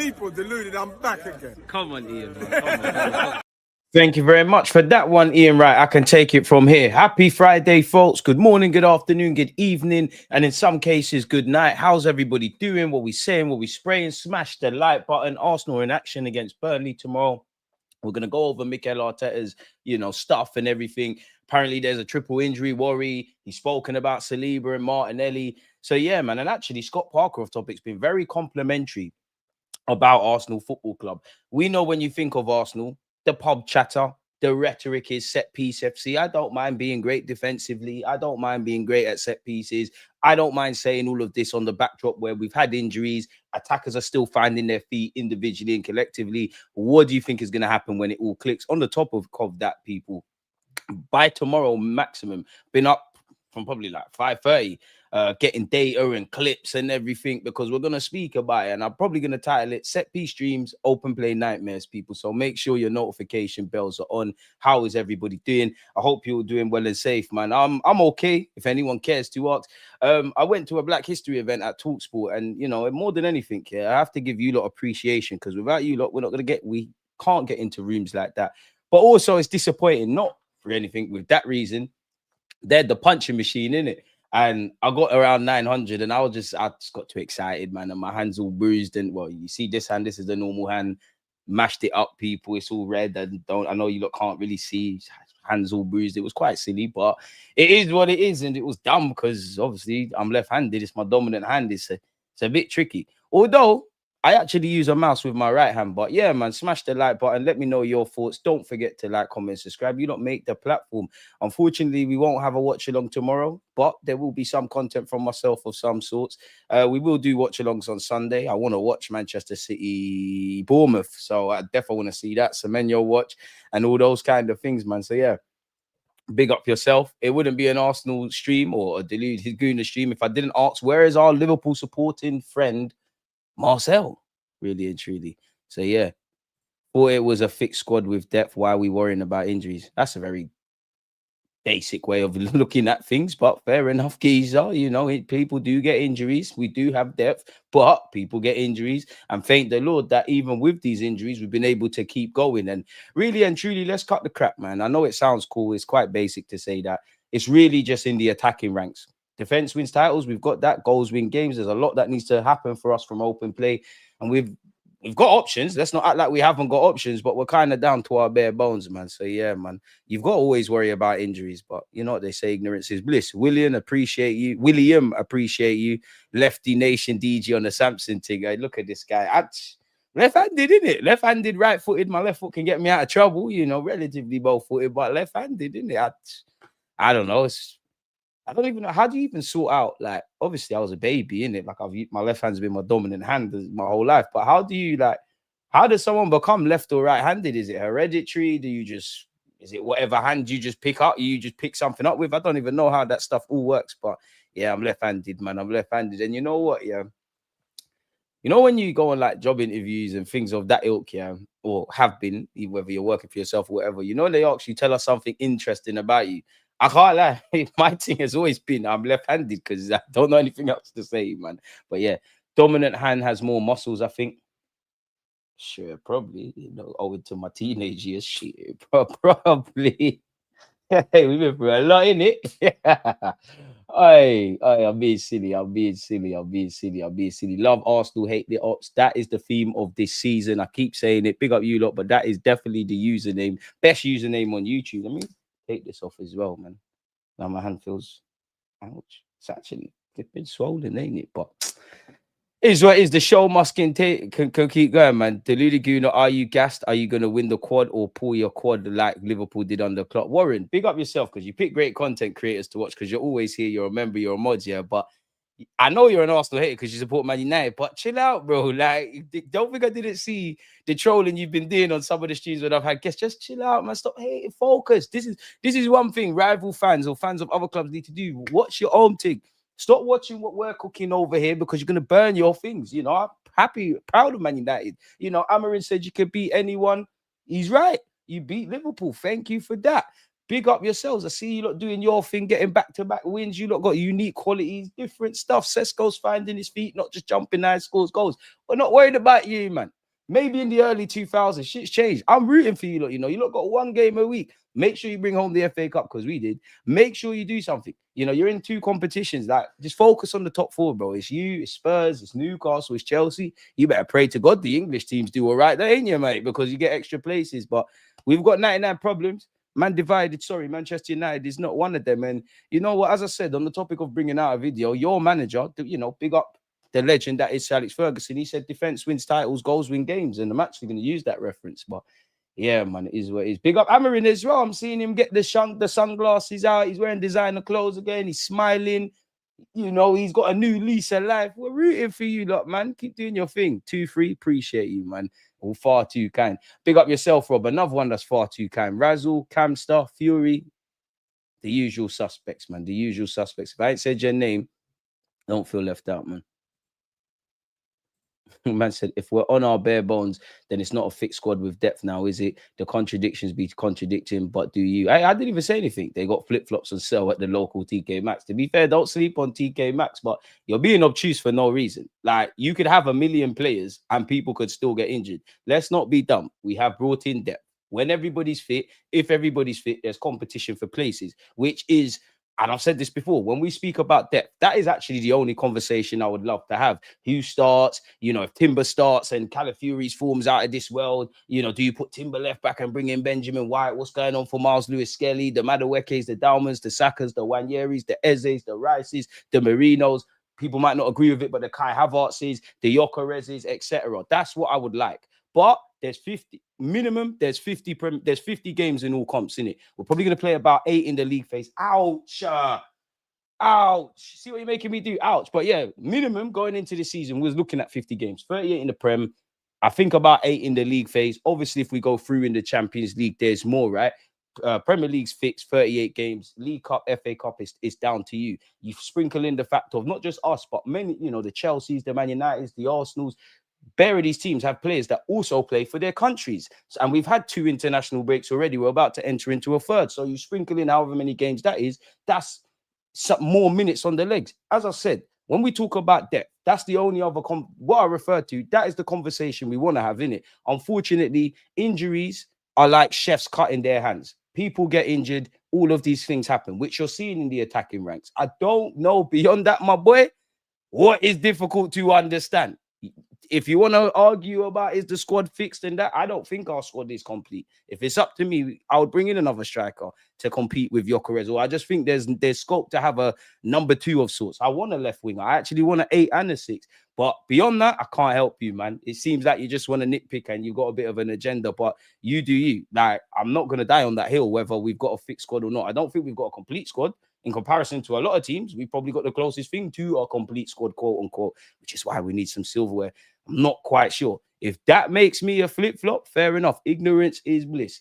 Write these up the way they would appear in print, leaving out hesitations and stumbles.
people, Deluded, I'm back again. Come on, Ian, man. Come on. Thank you very much for that one, Ian. Right, I can take it from here. Happy Friday, folks. Good morning, good afternoon, good evening, and in some cases, good night. How's everybody doing? What we saying? What we spraying? Smash the like button. Arsenal in action against Burnley tomorrow. We're going to go over Mikel Arteta's, stuff and everything. Apparently, there's a triple injury worry. He's spoken about Saliba and Martinelli. So, yeah, man. And actually, Scott Parker of Topic's been very complimentary about Arsenal Football Club. We know when you think of Arsenal, the pub chatter, the rhetoric is set piece FC. I don't mind being great defensively. I don't mind being great at set pieces. I don't mind saying all of this on the backdrop where we've had injuries. Attackers are still finding their feet individually and collectively. What do you think is going to happen when it all clicks? On the top of that, people, by tomorrow maximum, been up from probably like 5:30, getting data and clips and everything, because we're going to speak about it. And I'm probably going to title it Set Piece Dreams, Open Play Nightmares, people. So make sure your notification bells are on. How is everybody doing? I hope you're doing well and safe, man. I'm okay, if anyone cares to ask. I went to a Black History event at TalkSport, and, more than anything, I have to give you lot appreciation, because without you lot, we can't get into rooms like that. But also, it's disappointing, not for anything, with that reason. They're the punching machine, innit? And I got around 900, and I just got too excited, man. And my hands all bruised. And well, you see this hand, this is the normal hand. Mashed it up, people. It's all red. And I know you lot can't really see. Hands all bruised. It was quite silly, but it is what it is. And it was dumb because obviously I'm left-handed. It's my dominant hand. It's a bit tricky. Although I actually use a mouse with my right hand. But yeah, man, smash the like button. Let me know your thoughts. Don't forget to like, comment, subscribe. You don't make the platform. Unfortunately, we won't have a watch along tomorrow, but there will be some content from myself of some sorts. We will do watch alongs on Sunday. I want to watch Manchester City Bournemouth, so I definitely want to see that. Semenyo watch and all those kind of things, man. So yeah, big up yourself. It wouldn't be an Arsenal stream or a Deluded Gooner stream if I didn't ask, where is our Liverpool supporting friend Marcel, really and truly. So yeah, thought it was a fixed squad with depth. Why are we worrying about injuries? That's a very basic way of looking at things, but fair enough, geezer. People do get injuries. We do have depth, but people get injuries. And thank the Lord that even with these injuries, we've been able to keep going. And really and truly, let's cut the crap, man. I know it sounds cool. It's quite basic to say that. It's really just in the attacking ranks. Defense wins titles. We've got that. Goals win games. There's a lot that needs to happen for us from open play. And we've got options. Let's not act like we haven't got options, but we're kind of down to our bare bones, man. So yeah, man, you've got to always worry about injuries, but you know what they say, ignorance is bliss. William, appreciate you. Lefty Nation DG on the Samson thing. Hey, look at this guy. Left-handed, innit? Left-handed, right-footed. My left foot can get me out of trouble, relatively both-footed, but left-handed, innit? I don't know. I don't even know. How do you even sort out, like, obviously I was a baby, innit? Like, my left hand's been my dominant hand my whole life. But how does someone become left or right-handed? Is it hereditary? Is it whatever hand you just pick up? You just pick something up with? I don't even know how that stuff all works. But yeah, I'm left-handed, man. I'm left-handed. And you know what? Yeah. When you go on like job interviews and things of that ilk, yeah, or have been, whether you're working for yourself or whatever, they ask you, tell us something interesting about you. I can't lie. My thing has always been I'm left-handed because I don't know anything else to say, man. But yeah, dominant hand has more muscles, I think. Sure, probably. Owing to my teenage years, shit, probably. Hey, we've been through a lot, innit? I'm being silly. Love Arsenal, hate the ops. That is the theme of this season. I keep saying it. Big up you lot, but that is definitely the username. Best username on YouTube. I mean, take this off as well, man. Now my hand feels, ouch. It's been swollen, ain't it? But is what is. The show must can keep going, man. Deluded Gooner, are you gassed? Are you going to win the quad or pull your quad like Liverpool did on the clock? Warren, big up yourself because you pick great content creators to watch because you're always here. You're a member, you're a mod, yeah. But I know you're an Arsenal hater because you support Man United, but chill out, bro. Like, don't think I didn't see the trolling you've been doing on some of the streams when I've had guests. Just chill out, man. Stop hating. Focus. This is one thing rival fans or fans of other clubs need to do. Watch your own thing. Stop watching what we're cooking over here because you're going to burn your things. I'm happy, proud of Man United. Amarin said you could beat anyone. He's right. You beat Liverpool. Thank you for that. big up yourselves. I see you lot doing your thing, getting back-to-back wins. You lot got unique qualities, different stuff. Sesko's finding his feet, not just jumping high, scores goals. We're not worried about you, man. Maybe in the early 2000s, shit's changed. I'm rooting for you lot, you know. You lot got one game a week. Make sure you bring home the FA Cup, because we did. Make sure you do something. You know, you're in 2 competitions. Like, just focus on the top 4, bro. It's you, it's Spurs, it's Newcastle, it's Chelsea. You better pray to God the English teams do all right, there, ain't you, mate? Because you get extra places. But we've got 99 problems. Man divided. Sorry, Manchester United is not one of them. And you know what? As I said, on the topic of bringing out a video, your manager, you know, big up the legend that is Sir Alex Ferguson. He said defense wins titles, goals win games. And I'm actually going to use that reference. But yeah, man, it is what it is. Big up Amarin as well. I'm seeing him get the sunglasses out. He's wearing designer clothes again. He's smiling. You know, he's got a new lease of life. We're rooting for you, lot, man. Keep doing your thing. 2-3, appreciate you, man. All far too kind. Big up yourself, Rob. Another one that's far too kind. Razzle, Camstar, Fury, the usual suspects, man. The usual suspects. If I ain't said your name, don't feel left out, man. Man said, if we're on our bare bones, then it's not a fixed squad with depth now, is it? The contradictions be contradicting, but do you? I didn't even say anything. They got flip-flops on sale at the local TK Maxx. To be fair, don't sleep on TK Maxx, but you're being obtuse for no reason. Like, you could have 1 million players and people could still get injured. Let's not be dumb. We have brought in depth. When everybody's fit, if everybody's fit, there's competition for places, which is, and I've said this before, when we speak about depth, that is actually the only conversation I would love to have. Who starts? You know, if Timber starts and Calafiori's forms out of this world, you know, do you put Timber left back and bring in Benjamin White? What's going on for Miles Lewis-Skelly, the Maduekes, the Dalmans, the Sakas, the Wanyeris, the Ezes, the Rices, the Marinos? People might not agree with it, but the Kai Havertzes, the Yokerezes, etc. That's what I would like. But there's 50 minimum. There's 50 games in all comps in it. We're probably going to play about 8 in the league phase. Ouch. Ouch. See what you're making me do? Ouch. But yeah, minimum going into the season, we're looking at 50 games. 38 in the Prem. I think about 8 in the league phase. Obviously, if we go through in the Champions League, there's more, right? Premier League's fixed, 38 games. League Cup, FA Cup is down to you. You sprinkle in the fact of not just us, but many, you know, the Chelseas, the Man Uniteds, the Arsenals. Bare of these teams have players that also play for their countries. And we've had 2 international breaks already. We're about to enter into a 3rd. So you sprinkle in however many games that is, that's some more minutes on the legs. As I said, when we talk about depth, that's the only other what I refer to. That is the conversation we want to have, in it. Unfortunately, injuries are like chefs cutting their hands. People get injured. All of these things happen, which you're seeing in the attacking ranks. I don't know beyond that, my boy, what is difficult to understand. If you want to argue about is the squad fixed and that, I don't think our squad is complete. If it's up to me, I would bring in another striker to compete with Gyökeres. Or I just think there's scope to have a number 2 of sorts. I want a left winger. I actually want an 8 and a 6. But beyond that, I can't help you, man. It seems like you just want to nitpick and you've got a bit of an agenda, but you do you. Like, I'm not going to die on that hill, whether we've got a fixed squad or not. I don't think we've got a complete squad. In comparison to a lot of teams, we've probably got the closest thing to a complete squad, quote unquote, which is why we need some silverware. I'm not quite sure. If that makes me a flip-flop, fair enough. Ignorance is bliss.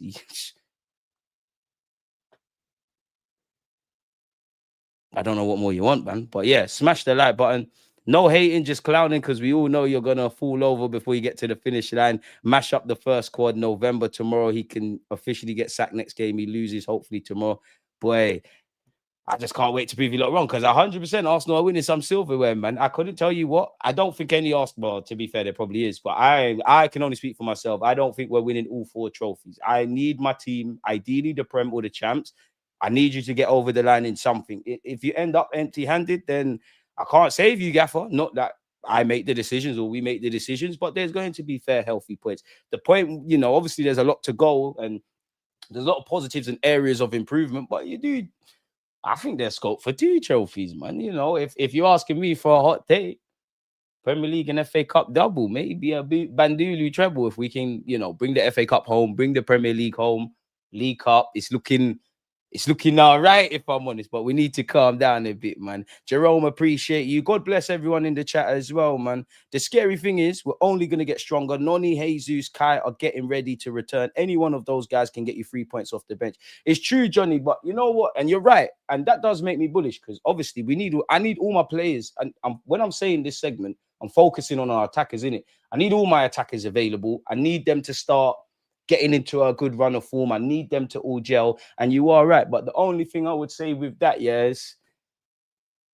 I don't know what more you want, man. But yeah, smash the like button. No hating, just clowning, because we all know you're going to fall over before you get to the finish line. Mash up the first squad November. Tomorrow, he can officially get sacked next game. He loses, hopefully, tomorrow. Boy, I just can't wait to prove you lot wrong, because 100% Arsenal are winning some silverware, man. I couldn't tell you what. I don't think any Arsenal, well, to be fair, there probably is, but I can only speak for myself. I don't think we're winning all 4 trophies. I need my team, ideally the Prem or the Champs. I need you to get over the line in something. If you end up empty-handed, then I can't save you, Gaffer. Not that I make the decisions or we make the decisions, but there's going to be fair, healthy points. The point, you know, obviously there's a lot to go and there's a lot of positives and areas of improvement, but you do. I think there's scope for 2 trophies, man. You know, if you're asking me for a hot take, Premier League and FA Cup double, maybe a Bandulu treble if we can, you know, bring the FA Cup home, bring the Premier League home, League Cup. It's looking all right, if I'm honest, but we need to calm down a bit, man. Jerome, appreciate you. God bless everyone in the chat as well, man. The scary thing is we're only going to get stronger. Noni, Jesus, Kai are getting ready to return. Any one of those guys can get you 3 points off the bench. It's true, Johnny, but you know what? And you're right. And that does make me bullish because obviously I need all my players. And when I'm saying this segment, I'm focusing on our attackers, innit? I need all my attackers available. I need them to start getting into a good run of form. I need them to all gel. And you are right. But the only thing I would say with that, yeah, is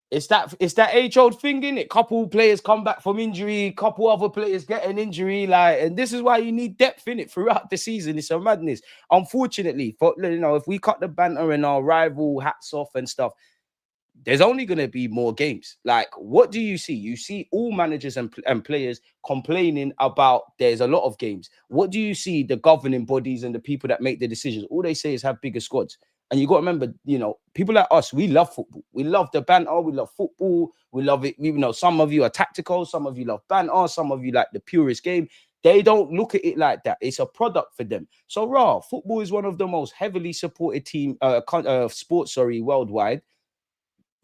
it's that age-old thing, innit? Couple players come back from injury, couple other players get an injury, like, and this is why you need depth in it throughout the season. It's a madness. Unfortunately, for if we cut the banter and our rival hats off and stuff, there's only going to be more games. Like, what do you see? You see all managers and players complaining about there's a lot of games. What do you see the governing bodies and the people that make the decisions? All they say is have bigger squads. And you got to remember, people like us, we love football. We love the banter. We love football. We love it. Some of you are tactical. Some of you love banter. Some of you like the purest game. They don't look at it like that. It's a product for them. So, football is one of the most heavily supported sports, worldwide.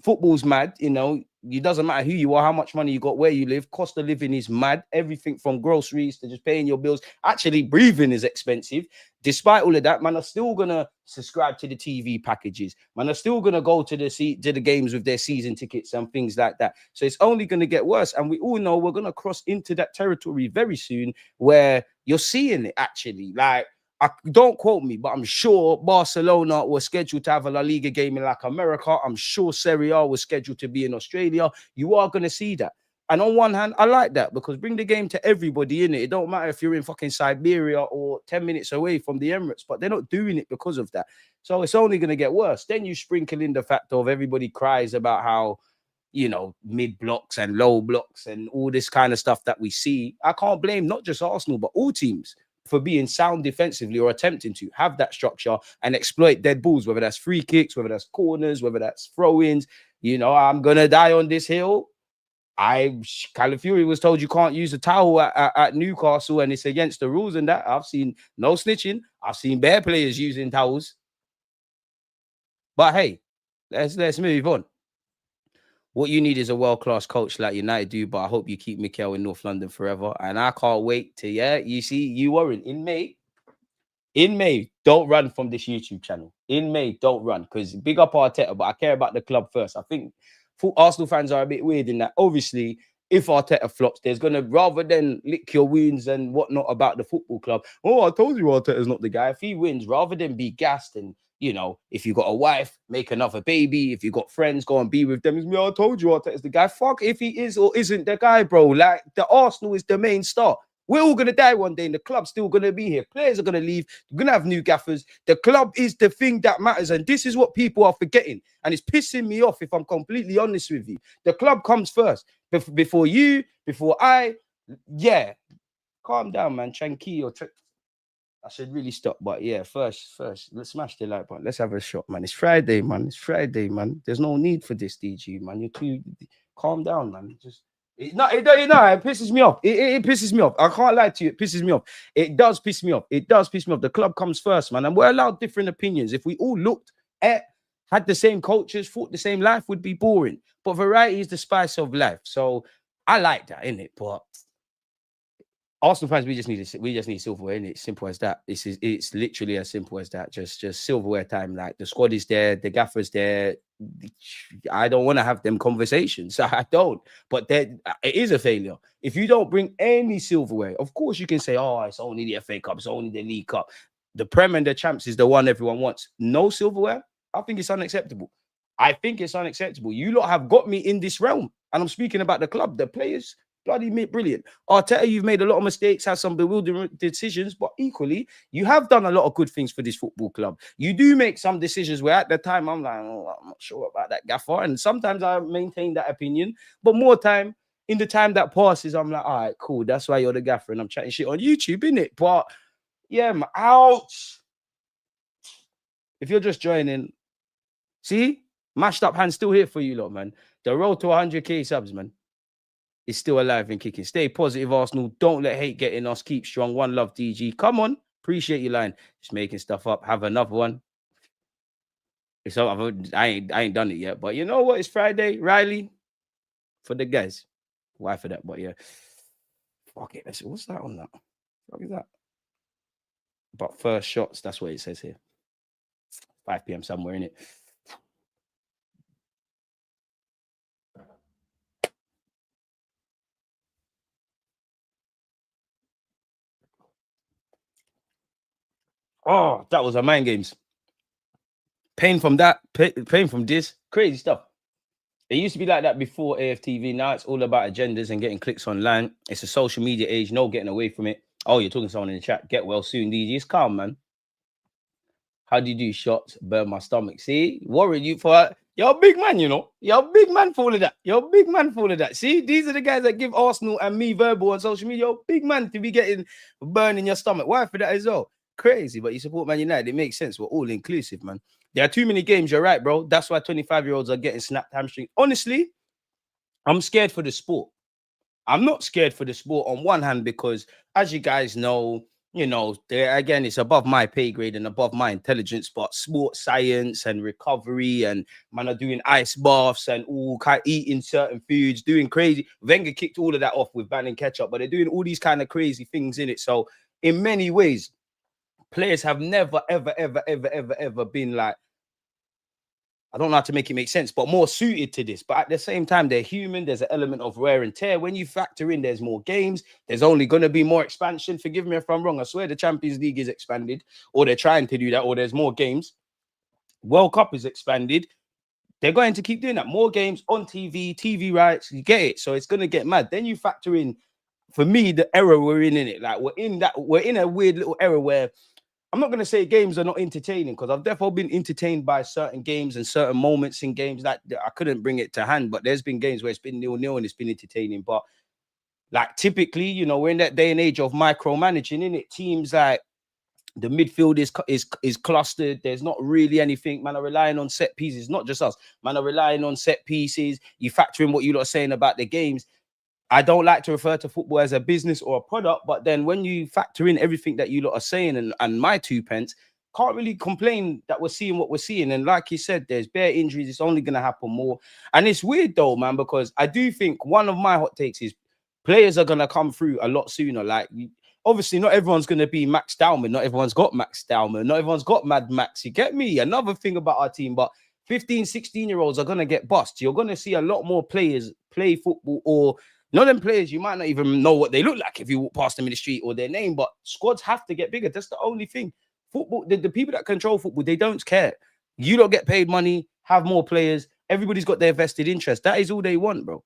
Football's mad, it doesn't matter who you are, how much money you got, where you live. Cost of living is mad. Everything from groceries to just paying your bills. Actually, breathing is expensive. Despite all of that, man, are still gonna subscribe to the TV packages. Man, are still gonna go to the games with their season tickets and things like that. So it's only gonna get worse. And we all know we're gonna cross into that territory very soon where you're seeing it actually. Like, don't quote me, but I'm sure Barcelona was scheduled to have a La Liga game in like America. I'm sure Serie A was scheduled to be in Australia. You are going to see that. And on one hand, I like that because bring the game to everybody in it. It don't matter if you're in fucking Siberia or 10 minutes away from the Emirates, but they're not doing it because of that. So it's only going to get worse. Then you sprinkle in the fact of everybody cries about how, mid blocks and low blocks and all this kind of stuff that we see. I can't blame not just Arsenal, but all teams for being sound defensively or attempting to have that structure and exploit dead balls, whether that's free kicks, whether that's corners, whether that's throw-ins. I'm going to die on this hill. Calafiori was told you can't use a towel at Newcastle and it's against the rules and that. I've seen no snitching. I've seen bare players using towels. But hey, let's move on. What you need is a world-class coach like United do, but I hope you keep Mikel in North London forever. And I can't wait to, you see, you weren't in May, don't run from this YouTube channel. In May, don't run because big up Arteta, but I care about the club first. I think Arsenal fans are a bit weird in that. Obviously, if Arteta flops, there's going to, rather than lick your wounds and whatnot about the football club, I told you Arteta's not the guy. If he wins, rather than be gassed and, if you got a wife, make another baby. If you got friends, go and be with them. I told you Arteta's the guy. Fuck if he is or isn't the guy, bro. Like, the Arsenal is the main star. We're all going to die one day and the club's still going to be here. Players are going to leave. We're going to have new gaffers. The club is the thing that matters. And this is what people are forgetting. And it's pissing me off if I'm completely honest with you. The club comes first. Before you, before I. Yeah. Calm down, man. Tranquillo. I should really stop. But yeah, first, let's smash the like button. Let's have a shot, man. It's Friday, man. There's no need for this, DG, man. You're too... Calm down, man. It pisses me off. It pisses me off. I can't lie to you. It pisses me off. It does piss me off. The club comes first, man. And we're allowed different opinions. If we all had the same cultures, thought the same, life would be boring. But variety is the spice of life. So I like that, innit? But Arsenal fans, we just need silverware, innit? Simple as that. It's literally as simple as that. Just silverware time. Like, the squad is there, the gaffer's there. I don't want to have them conversations. I don't. But it is a failure. If you don't bring any silverware, of course you can say, it's only the FA Cup, it's only the League Cup. The Prem and the Champs is the one everyone wants. No silverware? I think it's unacceptable. You lot have got me in this realm. And I'm speaking about the club, the players. Bloody brilliant. Arteta, you've made a lot of mistakes, had some bewildering decisions, but equally, you have done a lot of good things for this football club. You do make some decisions where at the time I'm like, I'm not sure about that gaffer. And sometimes I maintain that opinion, but in the time that passes, I'm like, all right, cool. That's why you're the gaffer and I'm chatting shit on YouTube, innit? But yeah, ouch. If you're just joining, see, mashed up hands still here for you lot, man. The road to 100k subs, man. Is still alive and kicking. Stay positive, Arsenal. Don't let hate get in us. Keep strong. One love, DG. Come on. Appreciate your line. Just making stuff up. Have another one. So I ain't done it yet. But you know what? It's Friday. Riley. For the guys. Why for that? But yeah. Fuck it. What's that on that? What is that? But first shots. That's what it says here. 5 p.m. somewhere in it. Oh, that was a mind games. Pain from that, pain from this, crazy stuff. It used to be like that before AFTV. Now it's all about agendas and getting clicks online. It's a social media age. No getting away from it. Oh, you're talking to someone in the chat. Get well soon, DG. It's calm, man. How do you do shots? Burn my stomach. See, worried you for you're a big man, you know. You're a big man for all of that. You're a big man for all of that. See, these are the guys that give Arsenal and me verbal on social media. You're a big man to be getting burn in your stomach. Why for that as well? Crazy, but you support Man United. It makes sense. We're all inclusive, man. There are too many games. You're right, bro. That's why 25-year-olds are getting snapped hamstring. Honestly, I'm scared for the sport. I'm not scared for the sport on one hand because, as you guys know, you know, there again, it's above my pay grade and above my intelligence. But sports science and recovery and man are doing ice baths and all kind of eating certain foods, doing crazy. Wenger kicked all of that off with banning ketchup, but they're doing all these kind of crazy things in it. So, in many ways, players have never, ever been like, I don't know how to make it make sense, but more suited to this. But at the same time, they're human. There's an element of wear and tear. When you factor in, there's more games. There's only going to be more expansion. Forgive me if I'm wrong. I swear the Champions League is expanded, or they're trying to do that, or there's more games. World Cup is expanded. They're going to keep doing that. More games on TV rights. You get it. So it's going to get mad. Then you factor in, for me, the era we're in it. Like we're in a weird little era where I'm not going to say games are not entertaining because I've definitely been entertained by certain games and certain moments in games that I couldn't bring it to hand. But there's been games where it's been 0-0 and it's been entertaining. But like typically, you know, we're in that day and age of micromanaging, in it. Teams like the midfield is clustered. There's not really anything. Man are relying on set pieces. Not just us. Man are relying on set pieces. You factor in what you lot are saying about the games. I don't like to refer to football as a business or a product, but then when you factor in everything that you lot are saying and my 2 pence, can't really complain that we're seeing what we're seeing. And like you said, there's bare injuries. It's only going to happen more. And it's weird though, man, because I do think one of my hot takes is players are going to come through a lot sooner. Like, obviously, not everyone's going to be Max Dowman. Not everyone's got Max Dowman. Not everyone's got Mad Max. You get me? Another thing about our team, but 15, 16-year-olds are going to get bust. You're going to see a lot more players play football, or none of them players, you might not even know what they look like if you walk past them in the street or their name, but squads have to get bigger. That's the only thing. Football, the people that control football, they don't care. You don't get paid money, have more players. Everybody's got their vested interest. That is all they want, bro.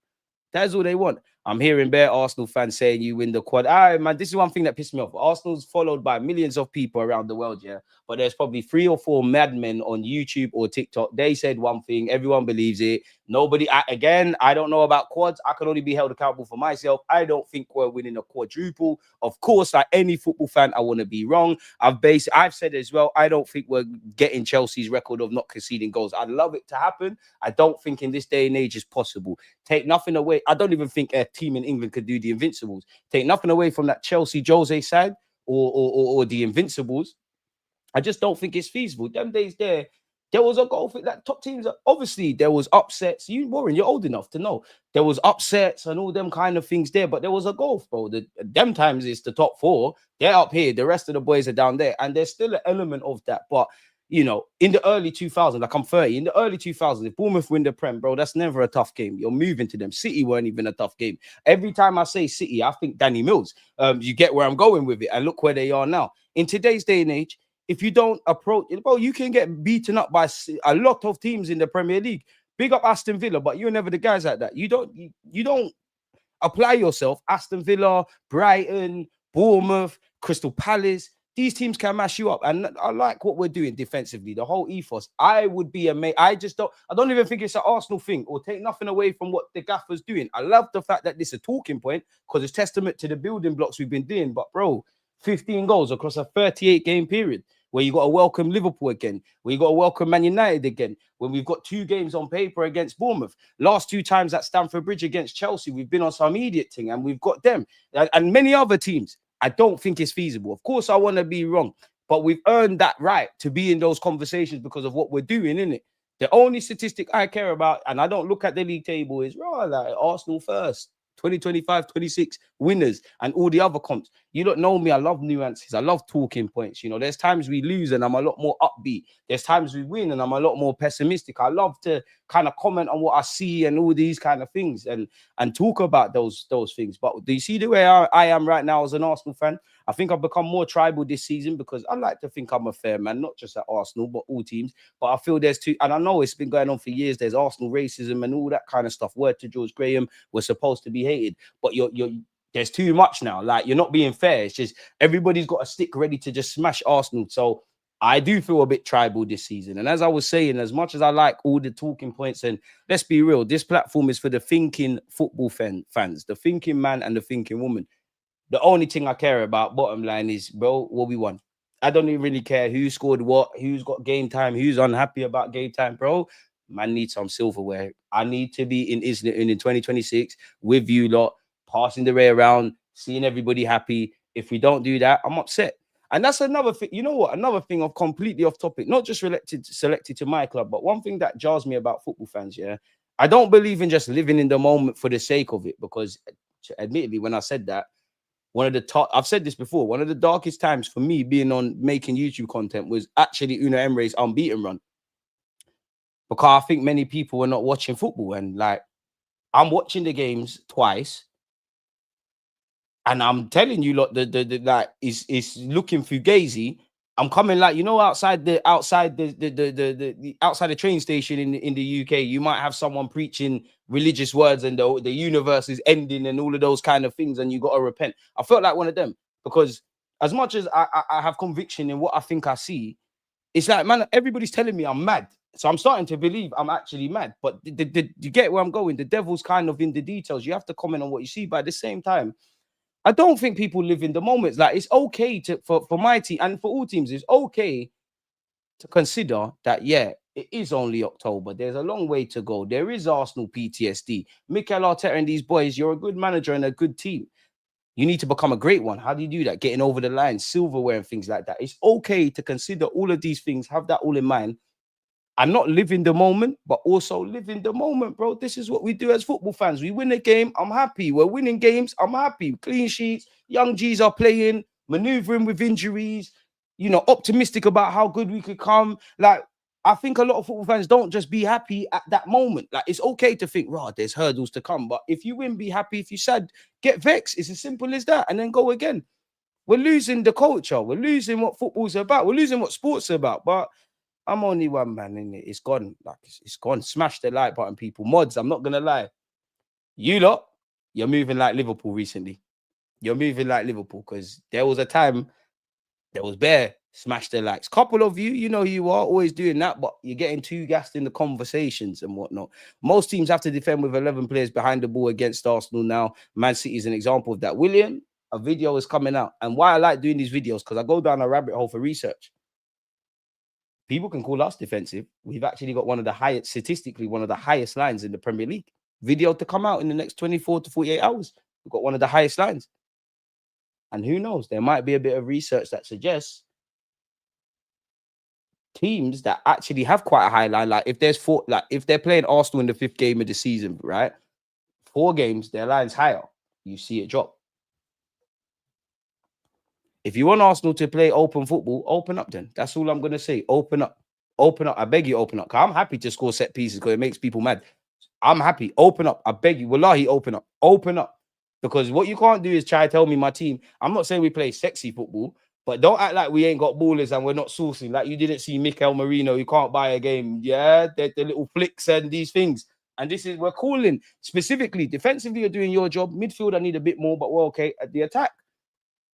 That is all they want. I'm hearing bare Arsenal fans saying you win the quad. Man, this is one thing that pissed me off. Arsenal's followed by millions of people around the world, yeah. But there's probably 3 or 4 madmen on YouTube or TikTok. They said one thing, everyone believes it. Nobody, again, I don't know about quads. I can only be held accountable for myself. I don't think we're winning a quadruple. Of course, like any football fan, I want to be wrong. I've said as well, I don't think we're getting Chelsea's record of not conceding goals. I'd love it to happen. I don't think in this day and age is possible. Take nothing away. I don't even think a team in England could do the Invincibles. Take nothing away from that Chelsea Jose side or the Invincibles. I just don't think it's feasible. Them days there was a goal for that top teams. Obviously, there was upsets. Warren, you're old enough to know. There was upsets and all them kind of things there, but there was a goal, bro. Them times it's the top 4. They're up here. The rest of the boys are down there. And there's still an element of that. But, you know, in the early 2000s, like I'm 30, in the early 2000s, if Bournemouth win the Prem, bro, that's never a tough game. You're moving to them. City weren't even a tough game. Every time I say City, I think Danny Mills. You get where I'm going with it. And look where they are now. In today's day and age, if you don't approach it, bro, you can get beaten up by a lot of teams in the Premier League. Big up Aston Villa, but you're never the guys like that. You don't apply yourself. Aston Villa, Brighton, Bournemouth, Crystal Palace. These teams can mash you up. And I like what we're doing defensively, the whole ethos. I would be amazed. I don't even think it's an Arsenal thing or take nothing away from what the gaffer's doing. I love the fact that this is a talking point because it's testament to the building blocks we've been doing. But bro, 15 goals across a 38-game period. Where you got to welcome Liverpool again, where you got to welcome Man United again, when we've got 2 games on paper against Bournemouth. Last 2 times at Stamford Bridge against Chelsea, we've been on some immediate thing and we've got them and many other teams. I don't think it's feasible. Of course, I want to be wrong, but we've earned that right to be in those conversations because of what we're doing, innit? The only statistic I care about, and I don't look at the league table, is like Arsenal first. 2025-26 winners and all the other comps. You don't know me. I love nuances. I love talking points. You know, there's times we lose and I'm a lot more upbeat. There's times we win and I'm a lot more pessimistic. I love to kind of comment on what I see and all these kind of things and talk about those things. But do you see the way I am right now as an Arsenal fan? I think I've become more tribal this season because I like to think I'm a fair man, not just at Arsenal, but all teams. But I feel there's and I know it's been going on for years. There's Arsenal racism and all that kind of stuff. Word to George Graham, we're supposed to be hated, but there's too much now. Like, you're not being fair. It's just everybody's got a stick ready to just smash Arsenal. So I do feel a bit tribal this season. And as I was saying, as much as I like all the talking points, and let's be real, this platform is for the thinking football fans, the thinking man and the thinking woman. The only thing I care about, bottom line, is, bro, what we won. I don't even really care who scored what, who's got game time, who's unhappy about game time, bro. Man needs some silverware. I need to be in Islington in 2026 with you lot, passing the way around, seeing everybody happy. If we don't do that, I'm upset. And that's another thing. You know what? Another thing of completely off topic, not just selected to my club, but one thing that jars me about football fans, yeah, I don't believe in just living in the moment for the sake of it. Because admittedly, when I said that, I've said this before, one of the darkest times for me being on making YouTube content was actually Una Emre's unbeaten run. Because I think many people were not watching football, and like, I'm watching the games twice. And I'm telling you, look, like is looking fugazi. I'm coming, like, you know, outside the train station in the UK, you might have someone preaching religious words and the universe is ending and all of those kind of things, and you got to repent. I felt like one of them, because as much as I have conviction in what I think I see, it's like, man, everybody's telling me I'm mad. So I'm starting to believe I'm actually mad. But you get where I'm going? The devil's kind of in the details. You have to comment on what you see. But at the same time, I don't think people live in the moments. Like, it's okay for my team and for all teams, it's okay to consider that, yeah, it is only October. There's a long way to go. There is Arsenal PTSD. Mikel Arteta and these boys, you're a good manager and a good team. You need to become a great one. How do you do that? Getting over the line, silverware and things like that. It's okay to consider all of these things, have that all in mind, and not live in the moment, but also live in the moment, bro. This is what we do as football fans. We win a game, I'm happy. We're winning games, I'm happy. Clean sheets, young G's are playing, maneuvering with injuries, you know, optimistic about how good we could come. Like, I think a lot of football fans don't just be happy at that moment. Like, it's okay to think, right, there's hurdles to come. But if you win, be happy. If you're sad, get vexed. It's as simple as that. And then go again. We're losing the culture. We're losing what football's about. We're losing what sports are about. But I'm only one man, innit? It's gone. Like, it's gone. Smash the like button, people. Mods, I'm not gonna lie. You lot, you're moving like Liverpool recently. You're moving like Liverpool, because there was a time there was bare smash the likes. Couple of you, you know who you are, always doing that, but you're getting too gassed in the conversations and whatnot. Most teams have to defend with 11 players behind the ball against Arsenal now. Man City is an example of that. William, a video is coming out. And why I like doing these videos, because I go down a rabbit hole for research. People can call us defensive. We've actually got statistically one of the highest lines in the Premier League. Video to come out in the next 24 to 48 hours. We've got one of the highest lines. And who knows? There might be a bit of research that suggests teams that actually have quite a high line, like if they're playing Arsenal in the 5th game of the season, right? 4 games, their line's higher. You see it drop. If you want Arsenal to play open football, open up then. That's all I'm going to say. Open up. Open up. I beg you, open up. I'm happy to score set pieces because it makes people mad. I'm happy. Open up. I beg you. Wallahi, open up. Open up. Because what you can't do is try to tell me my team. I'm not saying we play sexy football, but don't act like we ain't got ballers and we're not sourcing. Like, you didn't see Mikel Merino. You can't buy a game. Yeah, the little flicks and these things. And this is, we're calling specifically defensively. You're doing your job. Midfield, I need a bit more, but we're okay. At the attack,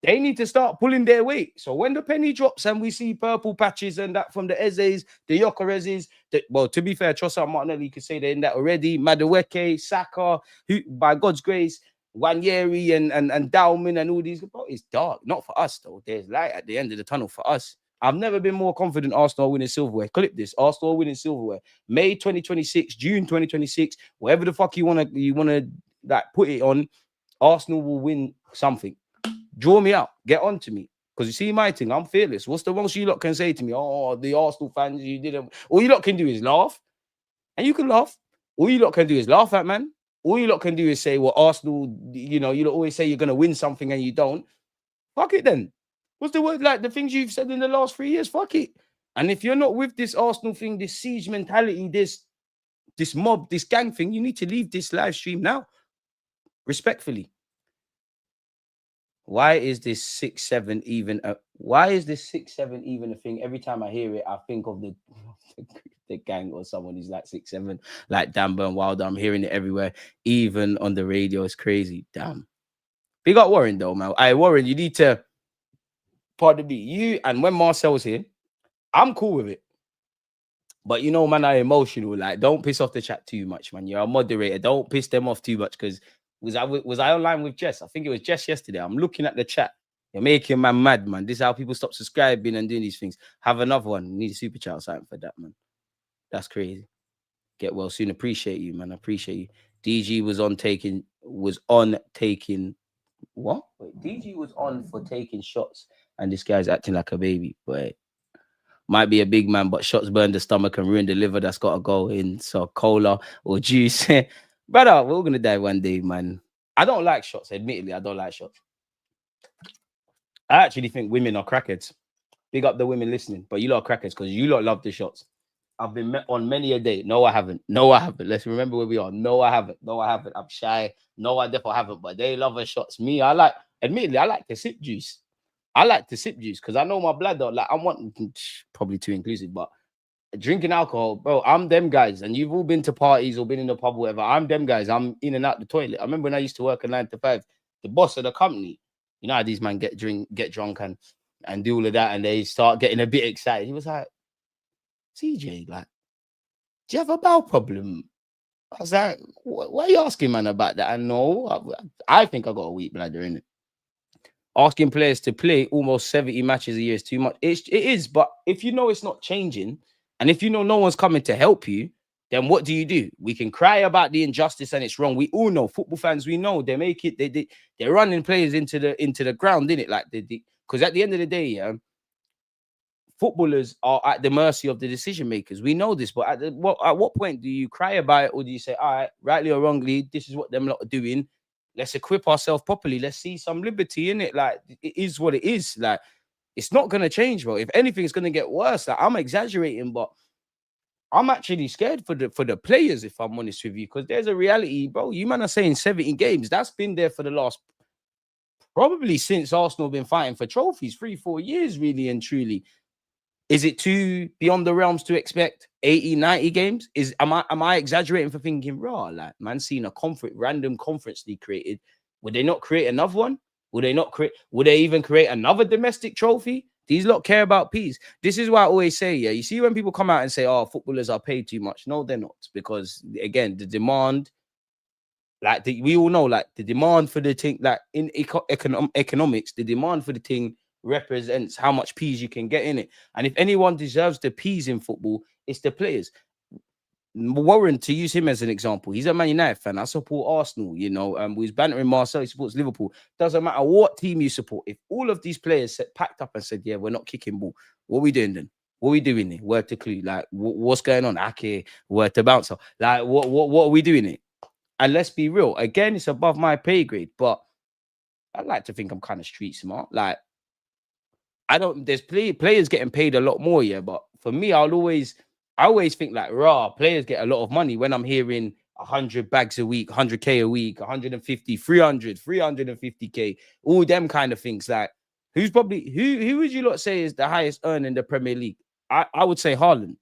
they need to start pulling their weight. So when the penny drops and we see purple patches and that from the Ezes, the Yokerezes, well, to be fair, Trossard, Martinelli, you could say they're in that already. Madueke, Saka, who, by God's grace, Wanyeri and Dowman and all these. Bro, it's dark. Not for us, though. There's light at the end of the tunnel for us. I've never been more confident Arsenal winning silverware. Clip this. Arsenal winning silverware. May 2026, June 2026, whatever the fuck you wanna like put it on, Arsenal will win something. Draw me out. Get on to me. Because you see my thing, I'm fearless. What's the most you lot can say to me? Oh, the Arsenal fans, you didn't. All you lot can do is laugh. And you can laugh. All you lot can do is laugh at, man. All you lot can do is say, well, Arsenal, you know, you always say you're going to win something and you don't. Fuck it then. What's the word? Like the things you've said in the last 3 years, fuck it. And if you're not with this Arsenal thing, this siege mentality, this mob, this gang thing, you need to leave this live stream now. Respectfully. Why is this 6-7 even a thing? Every time I hear it, I think of the gang or someone who's like 6-7, like Damber and Wilder. I'm hearing it everywhere, even on the radio. It's crazy. Damn. Big up Warren though, man. Hey, Warren, you need to, pardon me, you, and when Marcel's here, I'm cool with it. But you know, man, I'm emotional. Like, don't piss off the chat too much, man. You're a moderator. Don't piss them off too much. Because was I online with Jess? I think it was Jess yesterday. I'm looking at the chat. You're making man mad, man. This is how people stop subscribing and doing these things. Have another one. You need a super chat or something for that, man. That's crazy. Get well soon. Appreciate you, man. Appreciate you. DG was on taking what? Wait, DG was on for taking shots, and this guy's acting like a baby. But might be a big man, but shots burn the stomach and ruin the liver. That's got to go in. So cola or juice. Brother, we're all going to die one day, man. I don't like shots. Admittedly, I don't like shots. I actually think women are crackheads. Big up the women listening. But you lot are crackheads because you lot love the shots. I've been met on many a day. No, I haven't. No, I haven't. Let's remember where we are. No, I haven't. No, I haven't. I'm shy. No, I definitely haven't. But they love the shots. Me, admittedly, I like to sip juice. I like to sip juice because I know my blood though. Like I'm wanting probably too inclusive, but drinking alcohol, bro. I'm them guys, and you've all been to parties or been in the pub, or whatever. I'm them guys. I'm in and out the toilet. I remember when I used to work a 9 to 5. The boss of the company, you know how these men get drunk and do all of that, and they start getting a bit excited. He was like, CJ, like, do you have a bowel problem? I was like, why are you asking, man, about that? I know, I think I got a weak bladder in it. Asking players to play almost 70 matches a year is too much. It is, but if you know it's not changing, and if you know no one's coming to help you, then what do? We can cry about the injustice and it's wrong. We all know, football fans, we know they make it. They're running players into the ground, innit? Like because at the end of the day, yeah, footballers are at the mercy of the decision makers. We know this, but at what point do you cry about it, or do you say, all right, rightly or wrongly, this is what them lot are doing? Let's equip ourselves properly. Let's see some liberty in it. Like, it is what it is. Like, it's not going to change, bro. If anything, it's going to get worse. Like, I'm exaggerating, but I'm actually scared for the players, if I'm honest with you, because there's a reality, bro. You man are saying 70 games. That's been there for the last, probably since Arsenal been fighting for trophies, 3-4 years, really and truly. Is it too beyond the realms to expect 80, 90 games? Am I exaggerating for thinking, raw, like, man, seeing a random conference league created? Would they not create another one? Would they even create another domestic trophy? These lot care about peace. This is why I always say, yeah, you see when people come out and say, oh, footballers are paid too much. No, they're not. Because again, the demand, like we all know, like the demand for the thing, like in economics, the demand for the thing represents how much peas you can get in it. And if anyone deserves the peas in football, it's the players. Warren, to use him as an example, he's a Man United fan. I support Arsenal, you know. We was bantering Marcel, he supports Liverpool. Doesn't matter what team you support. If all of these players packed up and said, yeah, we're not kicking ball, what are we doing then? What are we doing here? Word to clue. Like, what's going on? Ake, word to bouncer. Like, what are we doing here? And let's be real. Again, it's above my pay grade, but I like to think I'm kind of street smart. Like, there's players getting paid a lot more, yeah. But for me, I always think like, players get a lot of money when I'm hearing 100 bags a week, 100K a week, 150, 300, 350K, all them kind of things. Like, who would you lot say is the highest earner in the Premier League? I would say Haaland.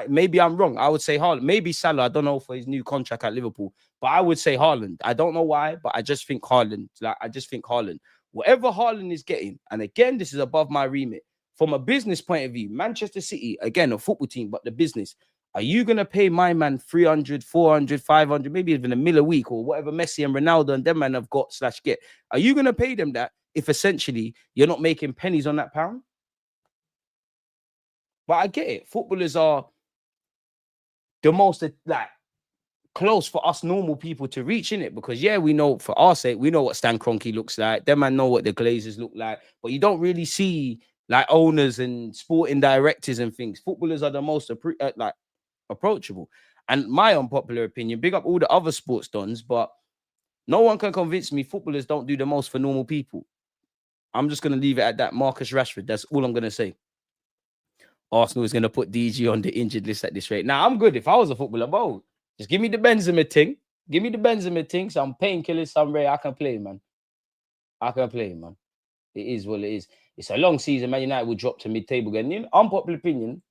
Maybe I'm wrong. I would say Haaland. Maybe Salah. I don't know for his new contract at Liverpool, but I would say Haaland. I don't know why, but I just think Haaland. Whatever Haaland is getting, and again, this is above my remit. From a business point of view, Manchester City, again, a football team, but the business, are you going to pay my man 300, 400, 500, maybe even $1 million a week, or whatever Messi and Ronaldo and them man have got / get? Are you going to pay them that if essentially you're not making pennies on that pound? But I get it. Footballers are the most, like, close for us normal people to reach in it, because yeah, we know, for our sake, we know what Stan Kroenke looks like. Them man know what the Glazers look like, but you don't really see like owners and sporting directors and things. Footballers are the most like approachable. And my unpopular opinion, big up all the other sports dons, but no one can convince me footballers don't do the most for normal people. I'm just going to leave it at that. Marcus Rashford. That's all I'm going to say. Arsenal is going to put DG on the injured list at this rate. Now, I'm good. If I was a footballer, bro, just give me the Benzema thing. Give me the Benzema thing. Some painkillers, some Ray. I can play, man. I can play, man. It is what it is. It's a long season. Man United will drop to mid-table again. You know, unpopular opinion.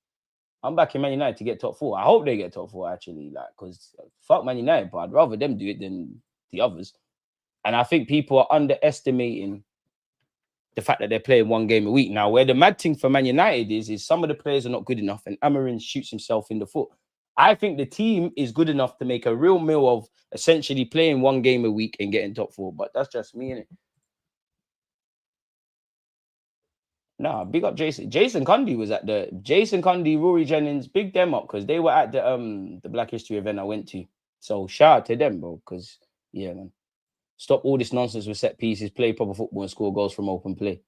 I'm backing Man United to get top 4. I hope they get top 4, actually. Like, because fuck Man United, but I'd rather them do it than the others. And I think people are underestimating the fact that they're playing one game a week. Now, where the mad thing for Man United is some of the players are not good enough, and Amarin shoots himself in the foot. I think the team is good enough to make a real meal of essentially playing one game a week and getting top 4. But that's just me, innit? Nah, big up Jason. Jason Cundy was at Jason Cundy, Rory Jennings, big them up because they were at the Black History event I went to. So shout out to them, bro. Because yeah, man. Stop all this nonsense with set pieces, play proper football and score goals from open play.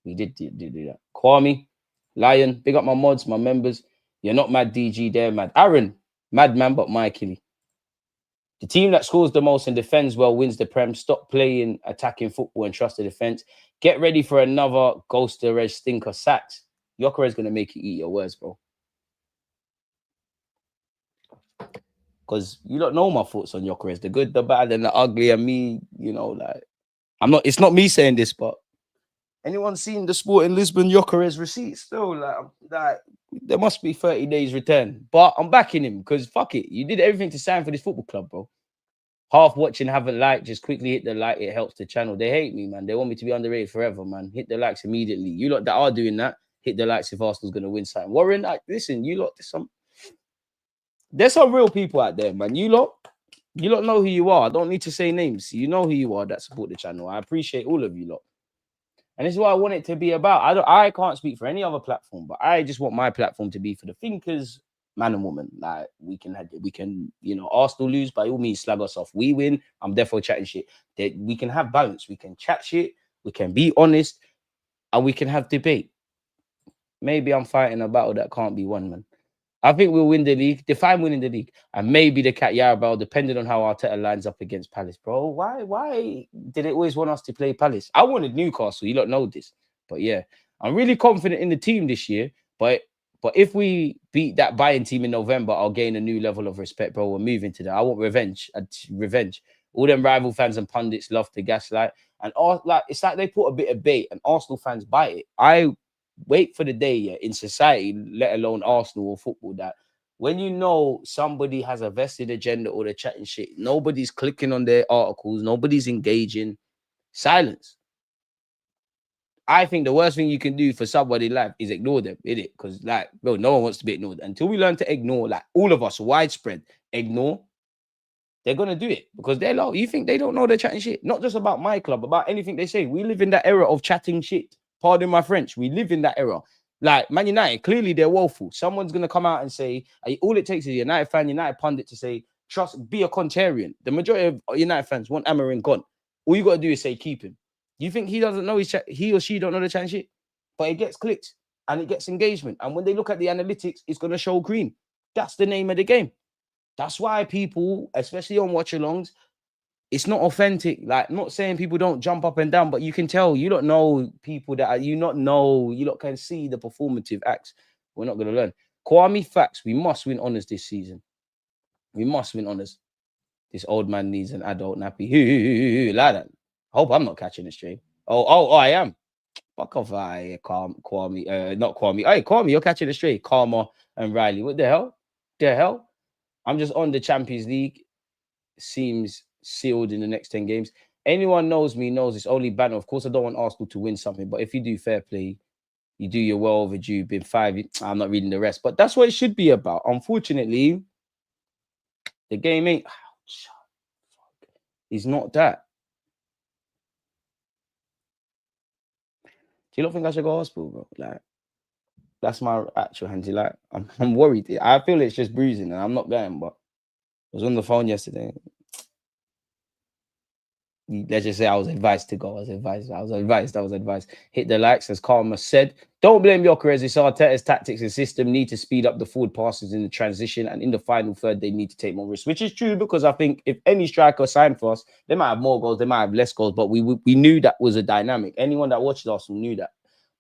We did do that. Kwame, Lion, big up my mods, my members. You're not mad DG, they're mad. Aaron, madman, but Mikey. The team that scores the most and defends well wins the Prem. Stop playing attacking football and trust the defense. Get ready for another Ghoster Red stinker sacks. Gyökeres going to make you eat your words, bro. Because you don't know my thoughts on Gyökeres. The good, the bad, and the ugly, and me, you know, like, it's not me saying this, but anyone seen the Sporting Lisbon Gyökeres receipt? Still, like, there must be 30 days return. But I'm backing him because fuck it. You did everything to sign for this football club, bro. Half watching, haven't liked, just quickly hit the like. It helps the channel. They hate me, man. They want me to be underrated forever, man. Hit the likes immediately. You lot that are doing that, hit the likes if Arsenal's going to win something. Warren, listen, you lot, there's some real people out there, man. You lot know who you are. I don't need to say names. You know who you are that support the channel. I appreciate all of you lot. And this is what I want it to be about. I can't speak for any other platform, but I just want my platform to be for the thinkers, man and woman. Like we can, you know, Arsenal lose, by all means, slag us off. We win, I'm therefore chatting shit. We can have balance. We can chat shit. We can be honest, and we can have debate. Maybe I'm fighting a battle that can't be won, man. I think we'll win the league. Define winning the league. And maybe the Cat Yarabel, depending on how Arteta lines up against Palace. Bro, why did it always want us to play Palace? I wanted Newcastle. You don't know this. But yeah, I'm really confident in the team this year. But if we beat that Bayern team in November, I'll gain a new level of respect, bro. We're moving to that. I want revenge. Revenge. All them rival fans and pundits love to gaslight. And it's like they put a bit of bait and Arsenal fans bite it. I wait for the day in society, let alone Arsenal or football, that when you know somebody has a vested agenda or they're chatting shit, nobody's clicking on their articles, nobody's engaging. Silence. I think the worst thing you can do for somebody in life is ignore them, innit? Because, like, bro, no one wants to be ignored. Until we learn to ignore, like, all of us, widespread, ignore, they're going to do it because they're low. You think they don't know they're chatting shit? Not just about my club, about anything they say. We live in that era of chatting shit. Pardon my French. We live in that era. Like Man United, clearly they're woeful. Someone's going to come out and say, all it takes is a United fan, United pundit to say, be a contrarian. The majority of United fans want Amarin gone. All you got to do is say, keep him. You think he doesn't know he or she don't know the chat shit? But it gets clicked and it gets engagement. And when they look at the analytics, it's going to show green. That's the name of the game. That's why people, especially on watch-alongs, it's not authentic. Like, not saying people don't jump up and down, but you can tell you don't know people that you lot can see the performative acts. We're not going to learn. Kwame, facts. We must win honours this season. We must win honours. This old man needs an adult nappy. Like that. I hope I'm not catching the stream. Oh, I am. Fuck off, Kwame. Not Kwame. Hey, Kwame, you're catching the stream. Karma and Riley. What the hell? I'm just on the Champions League. Seems sealed in the next 10 games. Anyone knows me knows it's only banner. Of course, I don't want Arsenal to win something, but if you do fair play, you do your well overdue. Been 5. I'm not reading the rest, but that's what it should be about. Unfortunately, the game ain't. It's not that. Do you not think I should go to hospital, bro? Like, that's my actual handy. Like, I'm worried. I feel it's just bruising, and I'm not going. But I was on the phone yesterday. let's just say I was advised to go. I was advised. Hit the likes, as Karma said. Don't blame Gyökeres. It's Arteta's tactics and system need to speed up the forward passes in the transition, and in the final third, they need to take more risks, which is true because I think if any striker signed for us, they might have more goals, they might have less goals, but we knew that was a dynamic. Anyone that watched Arsenal knew that.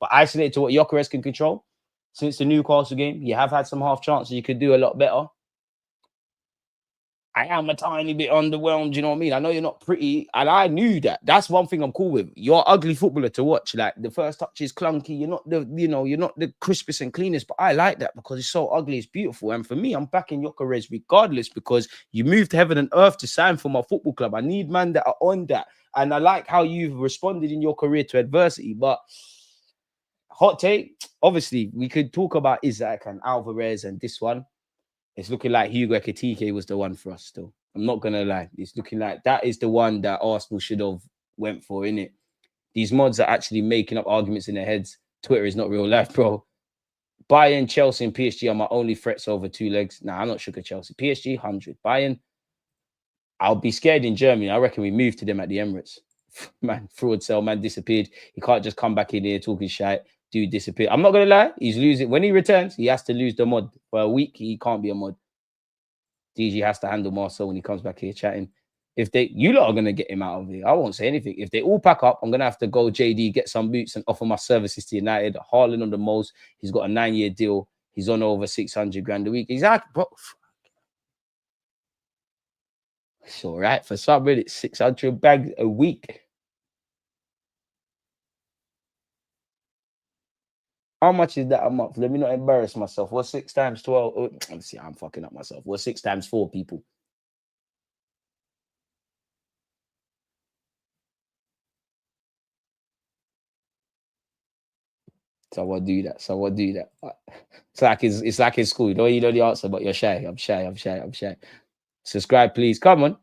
But isolated to what Gyökeres can control, since the Newcastle game, you have had some half chances. You could do a lot better. I am a tiny bit underwhelmed, you know what I mean? I know you're not pretty, and I knew that. That's one thing I'm cool with. You're an ugly footballer to watch. Like, the first touch is clunky. You're not the crispest and cleanest, but I like that because it's so ugly, it's beautiful. And for me, I'm backing Gyökeres regardless because you moved heaven and earth to sign for my football club. I need men that are on that. And I like how you've responded in your career to adversity. But hot take, obviously, we could talk about Isaac and Alvarez and this one. It's looking like Hugo Ekitike was the one for us still. I'm not going to lie. It's looking like that is the one that Arsenal should have went for, innit? These mods are actually making up arguments in their heads. Twitter is not real life, bro. Bayern, Chelsea, and PSG are my only threats over two legs. Nah, I'm not sugar Chelsea. PSG, 100. Bayern, I'll be scared in Germany. I reckon we move to them at the Emirates. Man, fraud cell, man disappeared. He can't just come back in here talking shit. Dude disappear. I'm not gonna lie, he's losing. When he returns, he has to lose the mod. For a week, he can't be a mod. DG has to handle Marcel when he comes back here chatting. If you lot are gonna get him out of here, I won't say anything. If they all pack up, I'm gonna have to go JD, get some boots, and offer my services to United. Haaland on the most. He's got a 9-year deal. He's on over 600 grand a week. He's like, bro. It's all right for some, it's 600 bags a week. How much is that a month? Let me not embarrass myself. What's 6 times 12? Oh, let's see, I'm fucking up myself. What's 6 times 4 people? So I'll do that. It's like in school. You know the answer, but you're shy. I'm shy. Subscribe, please. Come on.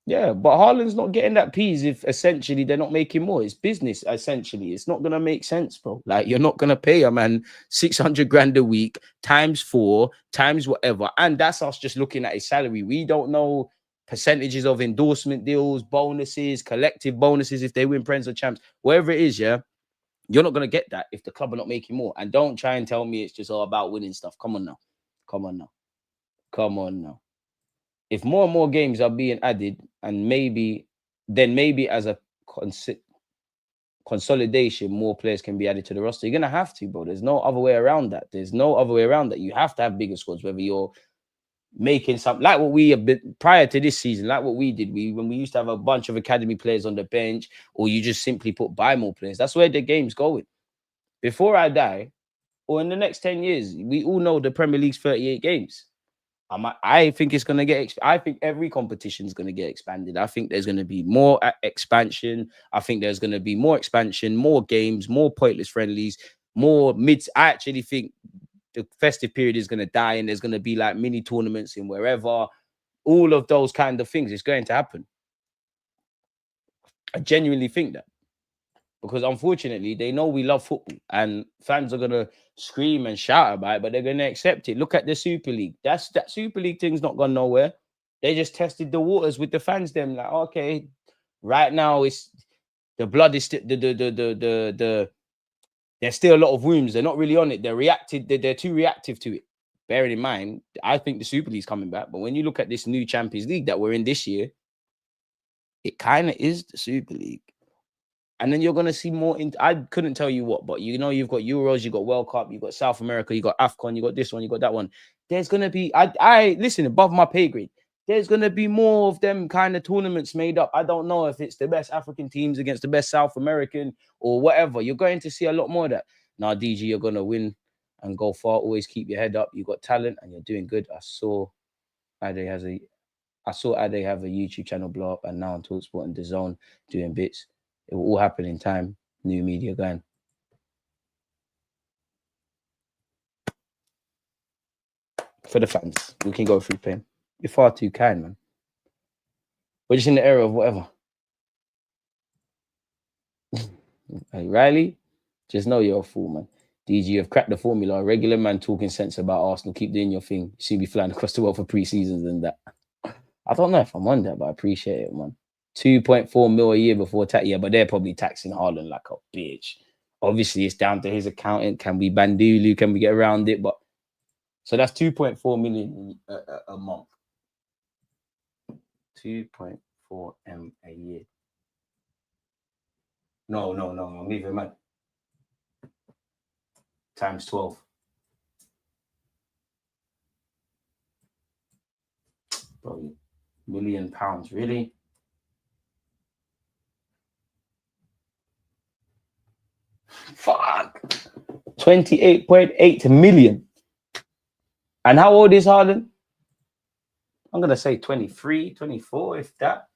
Yeah, but Haaland's not getting that piece if essentially they're not making more. It's business, essentially. It's not going to make sense, bro. Like, you're not going to pay a man 600 grand a week times 4 times whatever. And that's us just looking at his salary. We don't know percentages of endorsement deals, bonuses, collective bonuses if they win Prens or Champs, wherever it is, yeah. You're not going to get that if the club are not making more. And don't try and tell me it's just all about winning stuff. Come on now. If more and more games are being added, and maybe as a consolidation, more players can be added to the roster, you're going to have to, bro. There's no other way around that. You have to have bigger squads, whether you're making something like what we have been prior to this season, like what we did. When we used to have a bunch of academy players on the bench, or you just simply buy more players. That's where the game's going. Before I die, or in the next 10 years, we all know the Premier League's 38 games. I think it's going to get. I think every competition is going to get expanded. I think there's going to be more expansion. I think there's going to be more expansion, more games, more pointless friendlies, more mids. I actually think the festive period is going to die, and there's going to be like mini tournaments in wherever. All of those kind of things is going to happen. I genuinely think that. Because unfortunately, they know we love football, and fans are going to scream and shout about it, but they're going to accept it. Look at the Super League. That Super League thing's not gone nowhere. They just tested the waters with the fans. Them like, okay, right now it's the blood is still there's still a lot of wounds. They're not really on it. They're too reactive to it. Bearing in mind, I think the Super League's coming back. But when you look at this new Champions League that we're in this year, it kind of is the Super League. And then you're going to see more. I couldn't tell you what, but you know, you've got Euros, you've got World Cup, you've got South America, you've got AFCON, you've got this one, you've got that one. There's going to be, I listen, above my pay grade, there's going to be more of them kind of tournaments made up. I don't know if it's the best African teams against the best South American or whatever. You're going to see a lot more of that. Now, DG, you're going to win and go far. Always keep your head up. You've got talent and you're doing good. I saw Ade have a YouTube channel blow up, and now on TalkSport and DAZN doing bits. It will all happen in time. New media going. For the fans, we can go through pain. You're far too kind, man. We're just in the era of whatever. Hey, Riley, just know you're a fool, man. DG, you've cracked the formula. A regular man talking sense about Arsenal. Keep doing your thing. You see me flying across the world for pre-seasons and that. I don't know if I'm on that, but I appreciate it, man. 2.4 mil a year before tax. Yeah, but they're probably taxing Haaland like a bitch. Obviously, it's down to his accountant. Can we bandulu? Can we get around it? But so that's 2.4 million a month. 2.4 M a year. No, I'm even mad. Times 12. Probably £1 million, really? Fuck. 28.8 million. And how old is Haaland? I'm going to say 23, 24, if that.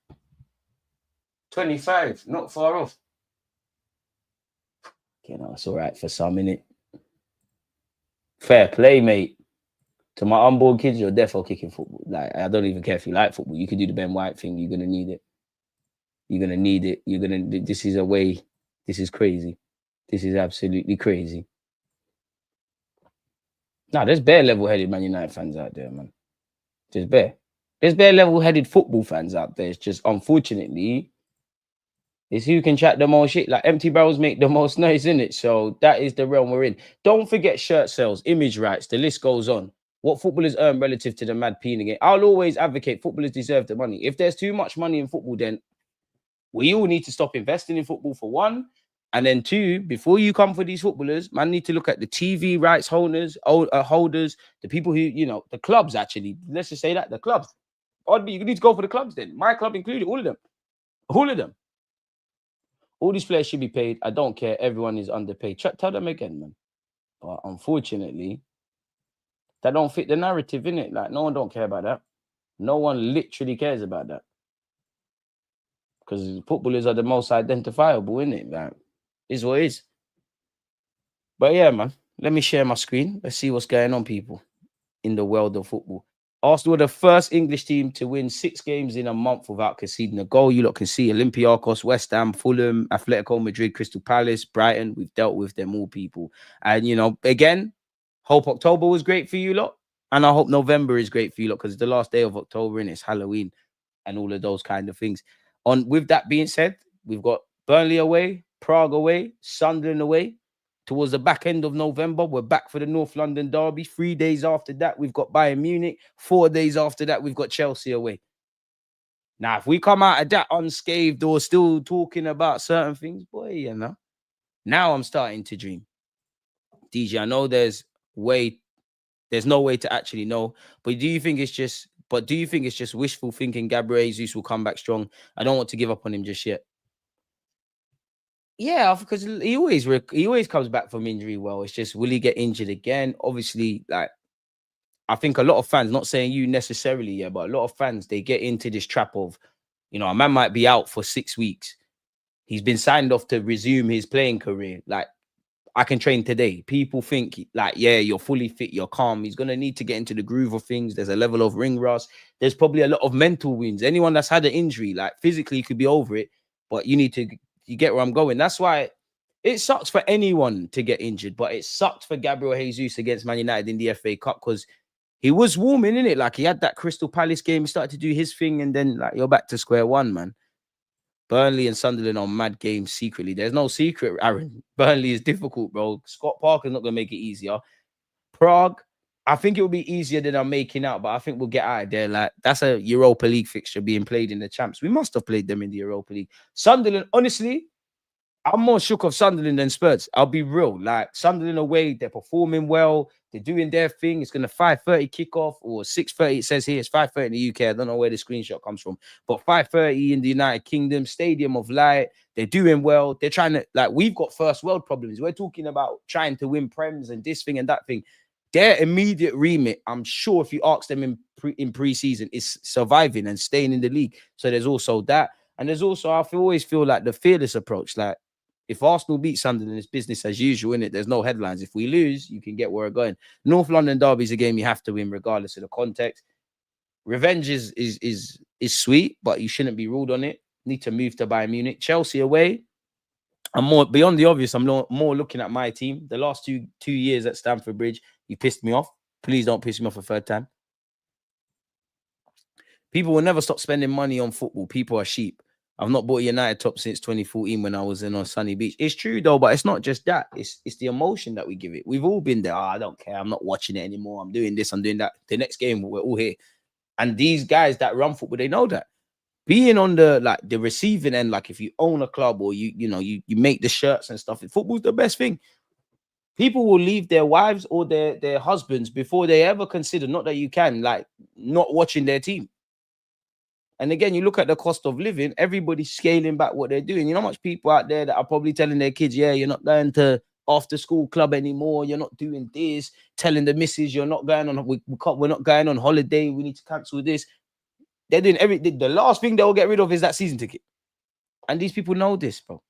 25, not far off. You know, it's all right for some, innit? Fair play, mate. To my unborn kids, you're definitely kicking football. Like, I don't even care if you like football. You can do the Ben White thing. You're going to need it. You're going to need it. This is a way. This is crazy. This is absolutely crazy. Nah, there's bare level-headed Man United fans out there, man. There's bare level-headed football fans out there. It's just, unfortunately, it's who can chat the most shit. Like, empty barrels make the most noise, innit? So that is the realm we're in. Don't forget shirt sales, image rights. The list goes on. What footballers earn relative to the mad peeing game. I'll always advocate footballers deserve the money. If there's too much money in football, then we all need to stop investing in football, for one. And then two, before you come for these footballers, man, need to look at the TV rights holders, the people who, you know, the clubs, actually. Let's just say that, the clubs. Oddly, you need to go for the clubs then. My club included, all of them. All of them. All these players should be paid. I don't care. Everyone is underpaid. Tell them again, man. But unfortunately, that don't fit the narrative, innit? Like, no one don't care about that. No one literally cares about that. Because footballers are the most identifiable, innit? Like, is what it is. But yeah, man, let me share my screen. Let's see what's going on, people, in the world of football. Arsenal were the first English team to win 6 games in a month without conceding a goal. You lot can see Olympiacos, West Ham, Fulham, Atletico Madrid, Crystal Palace, Brighton. We've dealt with them all, people. And, you know, again, hope October was great for you lot. And I hope November is great for you lot, because it's the last day of October and it's Halloween and all of those kind of things. With that being said, we've got Burnley away, Prague away, Sunderland away. Towards the back end of November, we're back for the North London derby. 3 days after that, we've got Bayern Munich. 4 days after that, we've got Chelsea away. Now, if we come out of that unscathed or still talking about certain things, boy, you know, now I'm starting to dream. DJ, I know there's no way to actually know, but do you think it's just wishful thinking Gabriel Jesus will come back strong? I don't want to give up on him just yet. Yeah, because he always comes back from injury well. It's just, will he get injured again? Obviously, like, I think a lot of fans, not saying you necessarily, yeah, but a lot of fans, they get into this trap of, you know, a man might be out for 6 weeks. He's been signed off to resume his playing career. Like, I can train today. People think, like, yeah, you're fully fit, you're calm. He's going to need to get into the groove of things. There's a level of ring rust. There's probably a lot of mental wounds. Anyone that's had an injury, like, physically could be over it, but you get where I'm going. That's why it sucks for anyone to get injured, but it sucked for Gabriel Jesus against Man United in the FA Cup, because he was warming, innit? Like, he had that Crystal Palace game, he started to do his thing, and then, like, you're back to square one, man. Burnley and Sunderland are mad games secretly. There's no secret, Aaron. Burnley is difficult, bro. Scott Parker's not going to make it easier. Prague, I think it will be easier than I'm making out, but I think we'll get out of there. Like, that's a Europa League fixture being played in the Champs. We must have played them in the Europa League. Sunderland, honestly, I'm more shook of Sunderland than Spurs. I'll be real. Like, Sunderland away, they're performing well. They're doing their thing. It's going to 5:30 kickoff or 6:30. It says here it's 5:30 in the UK. I don't know where the screenshot comes from, but 5:30 in the United Kingdom, Stadium of Light. They're doing well. They're trying to, like, we've got first world problems. We're talking about trying to win Prems and this thing and that thing. Their immediate remit, I'm sure if you ask them in pre-season, is surviving and staying in the league. So there's also that. And there's also, always feel like the fearless approach. Like, if Arsenal beat Sunderland, it's business as usual, innit? There's no headlines. If we lose, you can get where we're going. North London derby is a game you have to win regardless of the context. Revenge is sweet, but you shouldn't be ruled on it. Need to move to Bayern Munich. Chelsea away. I'm more beyond the obvious. I'm more looking at my team. The last two years at Stamford Bridge, you pissed me off. Please don't piss me off a third time. People will never stop spending money on football. People are sheep. I've not bought a United top since 2014 when I was in on Sunny Beach. It's true though, but it's not just that. It's the emotion that we give it. We've all been there. Oh, I don't care. I'm not watching it anymore. I'm doing this. I'm doing that. The next game, we're all here. And these guys that run football, they know that. Being on the receiving end, like if you own a club or you make the shirts and stuff, football's the best thing. People will leave their wives or their husbands before they ever consider, not that you can, like not watching their team. And again, you look at the cost of living, everybody's scaling back what they're doing. You know how much people out there that are probably telling their kids, yeah, you're not going to after school club anymore, you're not doing this, telling the missus you're not going on, we're not going on holiday, we need to cancel this. They're doing everything. The last thing they'll get rid of is that season ticket. And these people know this, bro.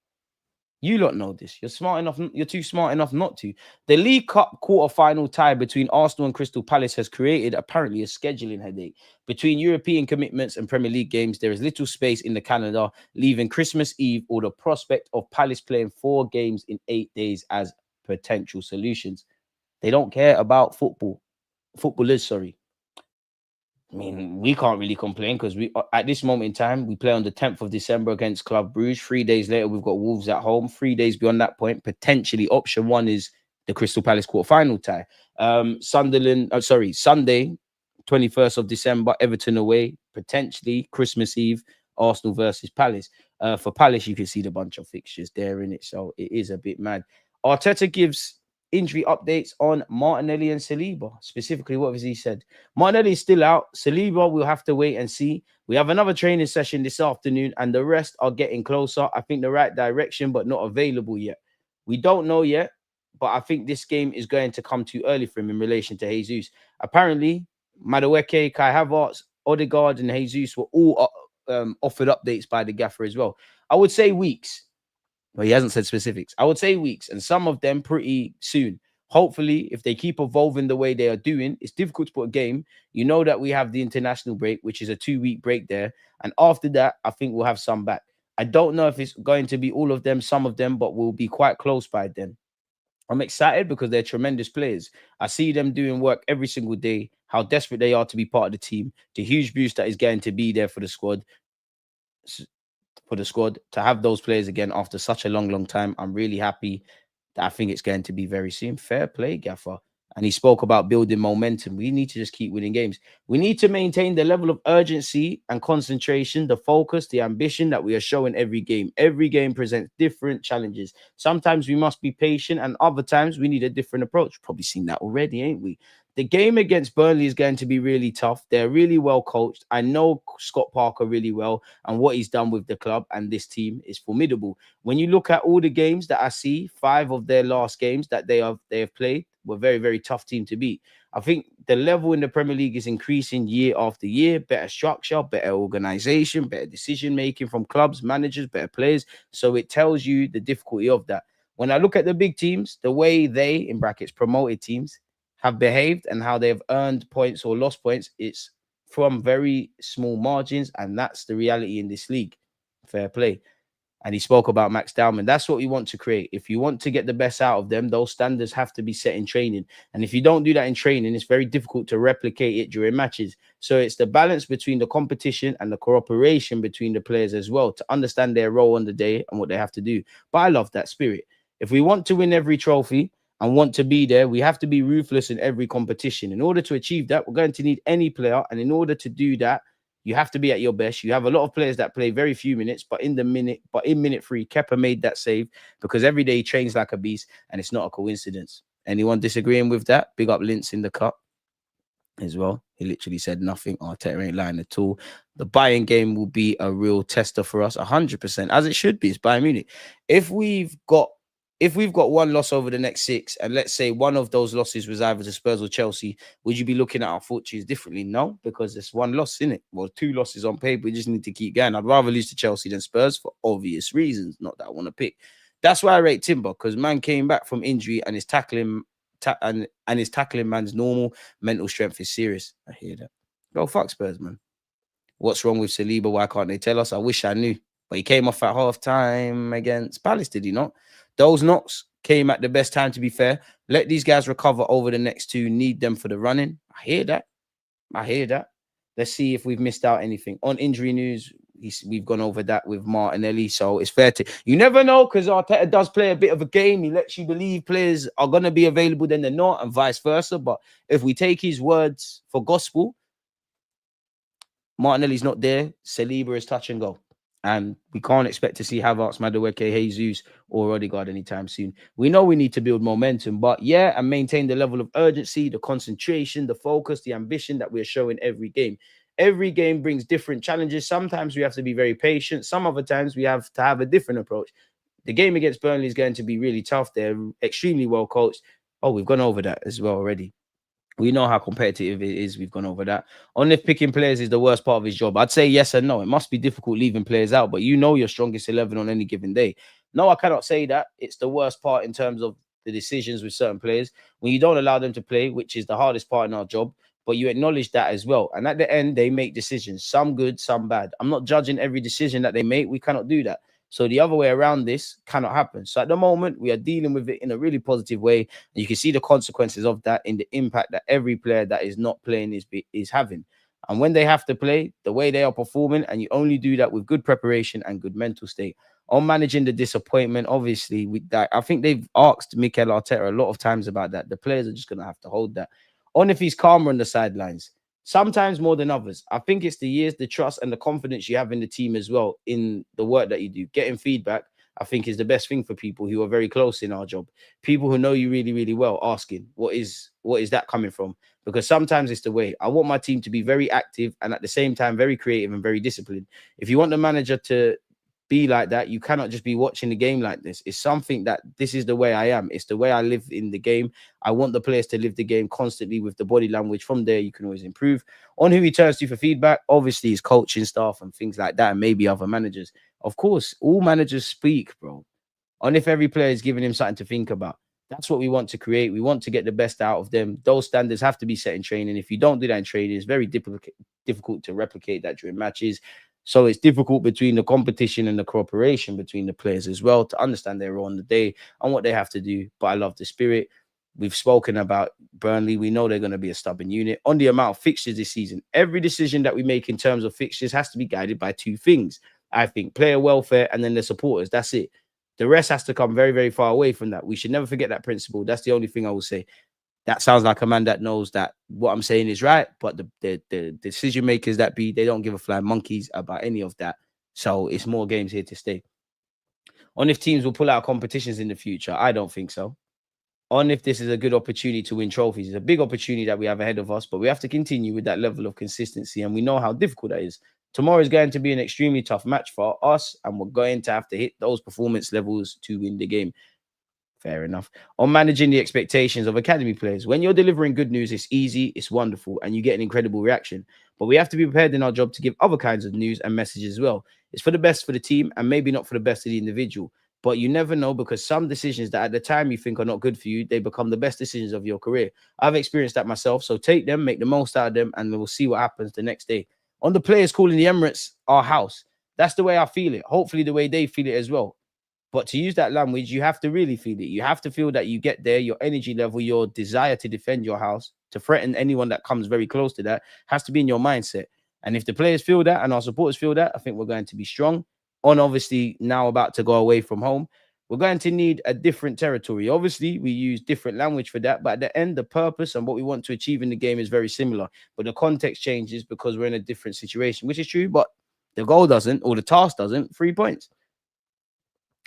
You lot know this. You're smart enough. You're too smart enough not to. The League Cup quarter-final tie between Arsenal and Crystal Palace has created apparently a scheduling headache. Between European commitments and Premier League games, there is little space in the calendar, leaving Christmas Eve or the prospect of Palace playing 4 games in 8 days as potential solutions. They don't care about footballers, sorry. I mean, we can't really complain because we, at this moment in time, we play on the 10th of December against Club Brugge. 3 days later, we've got Wolves at home. 3 days beyond that point, potentially option one is the Crystal Palace quarter-final tie. Sunday, 21st of December, Everton away. Potentially Christmas Eve, Arsenal versus Palace. For Palace, you can see the bunch of fixtures there in it, so it is a bit mad. Arteta gives injury updates on Martinelli and Saliba. Specifically, what has he said? Martinelli is still out. Saliba, we'll have to wait and see. We have another training session this afternoon, and the rest are getting closer. I think the right direction, but not available yet. We don't know yet, but I think this game is going to come too early for him in relation to Jesus. Apparently, Madueke, Kai Havertz, Odegaard, and Jesus were all offered updates by the gaffer as well. I would say weeks. Well, he hasn't said specifics. I would say weeks, and some of them pretty soon. Hopefully, if they keep evolving the way they are doing, it's difficult to put a game. You know that we have the international break, which is a 2-week break there. And after that, I think we'll have some back. I don't know if it's going to be all of them, some of them, but we'll be quite close by then. I'm excited because they're tremendous players. I see them doing work every single day, how desperate they are to be part of the team, the huge boost that is going to be there for the squad. To have those players again after such a long time. I'm really happy that I think it's going to be very soon. Fair play, Gaffer. And he spoke about building momentum. We need to just keep winning games. We need to maintain the level of urgency and concentration, the focus, the ambition that we are showing every game. Every game presents different challenges. Sometimes we must be patient, and other times we need a different approach. Probably seen that already, ain't we? The game against Burnley is going to be really tough. They're really well coached. I know Scott Parker really well, and what he's done with the club and this team is formidable. When you look at all the games that I see, 5 of their last games that they have played were very, very tough team to beat. I think the level in the Premier League is increasing year after year. Better structure, better organization, better decision making from clubs, managers, better players. So it tells you the difficulty of that. When I look at the big teams, the way they, in brackets, promoted teams, have behaved and how they have earned points or lost points, it's from very small margins, and that's the reality in this league. Fair play. And he spoke about Max Dowman. That's what we want to create. If you want to get the best out of them, those standards have to be set in training. And if you don't do that in training, it's very difficult to replicate it during matches. So it's the balance between the competition and the cooperation between the players as well, to understand their role on the day and what they have to do. But I love that spirit. If we want to win every trophy and want to be there, we have to be ruthless in every competition. In order to achieve that, we're going to need any player. And in order to do that, you have to be at your best. You have a lot of players that play very few minutes, but in minute 3, Kepa made that save because every day he trains like a beast, and it's not a coincidence. Anyone disagreeing with that? Big up Linz in the cup as well. He literally said nothing. Arteta ain't lying at all. The Bayern game will be a real tester for us, 100%, as it should be. It's Bayern Munich. If we've got one loss over the next 6, and let's say one of those losses was either to Spurs or Chelsea, would you be looking at our fortunes differently? No, because there's one loss in it. Well, 2 losses on paper. We just need to keep going. I'd rather lose to Chelsea than Spurs for obvious reasons. Not that I want to pick. That's why I rate Timber, because man came back from injury and his tackling man's normal. Mental strength is serious. I hear that. Go fuck Spurs, man. What's wrong with Saliba? Why can't they tell us? I wish I knew. But he came off at half time against Palace, did he not? Those knocks came at the best time, to be fair. Let these guys recover over the next 2. Need them for the running. I hear that. Let's see if we've missed out anything. On injury news, We've gone over that with Martinelli, so it's fair to. You never know, because Arteta does play a bit of a game. He lets you believe players are going to be available, then they're not, and vice versa. But if we take his words for gospel, Martinelli's not there. Saliba is touch and go. And we can't expect to see Havertz, Madueke, Jesus, or Odegaard anytime soon. We know we need to build momentum, but and maintain the level of urgency, the concentration, the focus, the ambition that we're showing every game. Every game brings different challenges. Sometimes we have to be very patient. Some other times we have to have a different approach. The game against Burnley is going to be really tough. They're extremely well coached. Oh, we've gone over that as well already. We know how competitive it is. We've gone over that. On if picking players is the worst part of his job, I'd say yes and no. It must be difficult leaving players out, but you know your strongest 11 on any given day. No, I cannot say that. It's the worst part in terms of the decisions with certain players. When you don't allow them to play, which is the hardest part in our job, but you acknowledge that as well. And at the end, they make decisions, some good, some bad. I'm not judging every decision that they make. We cannot do that. So the other way around this cannot happen. So at the moment, we are dealing with it in a really positive way. And you can see the consequences of that in the impact that every player that is not playing is having. And when they have to play, the way they are performing, and you only do that with good preparation and good mental state. On managing the disappointment, obviously, with that, I think they've asked Mikel Arteta a lot of times about that. The players are just going to have to hold that. On if he's calmer on the sidelines. Sometimes more than others. I think it's the years, the trust, and the confidence you have in the team as well, in the work that you do. Getting feedback, I think, is the best thing for people who are very close in our job. People who know you really, really well, asking, what is that coming from? Because sometimes it's the way. I want my team to be very active and at the same time very creative and very disciplined. If you want the manager to be like that, you cannot just be watching the game like this. It's something that this is the way I am. It's the way I live in the game. I want the players to live the game constantly with the body language. From there, you can always improve. On who he turns to for feedback, obviously his coaching staff and things like that, and maybe other managers. Of course, all managers speak, bro. On if every player is giving him something to think about. That's what we want to create. We want to get the best out of them. Those standards have to be set in training. If you don't do that in training, it's very difficult to replicate that during matches. So it's difficult between the competition and the cooperation between the players as well to understand their role on the day and what they have to do. But I love the spirit. We've spoken about Burnley. We know they're going to be a stubborn unit. On the amount of fixtures this season, every decision that we make in terms of fixtures has to be guided by two things. I think player welfare and then the supporters. That's it. The rest has to come very, very far away from that. We should never forget that principle. That's the only thing I will say. That sounds like a man that knows that what I'm saying is right, but the decision makers they don't give a flying monkeys about any of that. So it's more games here to stay. On if teams will pull out competitions in the future, I don't think so. On if this is a good opportunity to win trophies, it's a big opportunity that we have ahead of us, but we have to continue with that level of consistency, and we know how difficult that is. Tomorrow is going to be an extremely tough match for us, and we're going to have to hit those performance levels to win the game. Fair enough. On managing the expectations of academy players. When you're delivering good news, it's easy, it's wonderful, and you get an incredible reaction. But we have to be prepared in our job to give other kinds of news and messages as well. It's for the best for the team and maybe not for the best of the individual. But you never know, because some decisions that at the time you think are not good for you, they become the best decisions of your career. I've experienced that myself. So take them, make the most out of them, and we'll see what happens the next day. On the players calling the Emirates our house. That's the way I feel it. Hopefully the way they feel it as well. But to use that language, you have to really feel it. You have to feel that you get there, your energy level, your desire to defend your house, to threaten anyone that comes very close to that, has to be in your mindset. And if the players feel that and our supporters feel that, I think we're going to be strong. On obviously now about to go away from home, we're going to need a different territory. Obviously, we use different language for that. But at the end, the purpose and what we want to achieve in the game is very similar. But the context changes because we're in a different situation, which is true. But the goal doesn't, or the task doesn't. 3 points.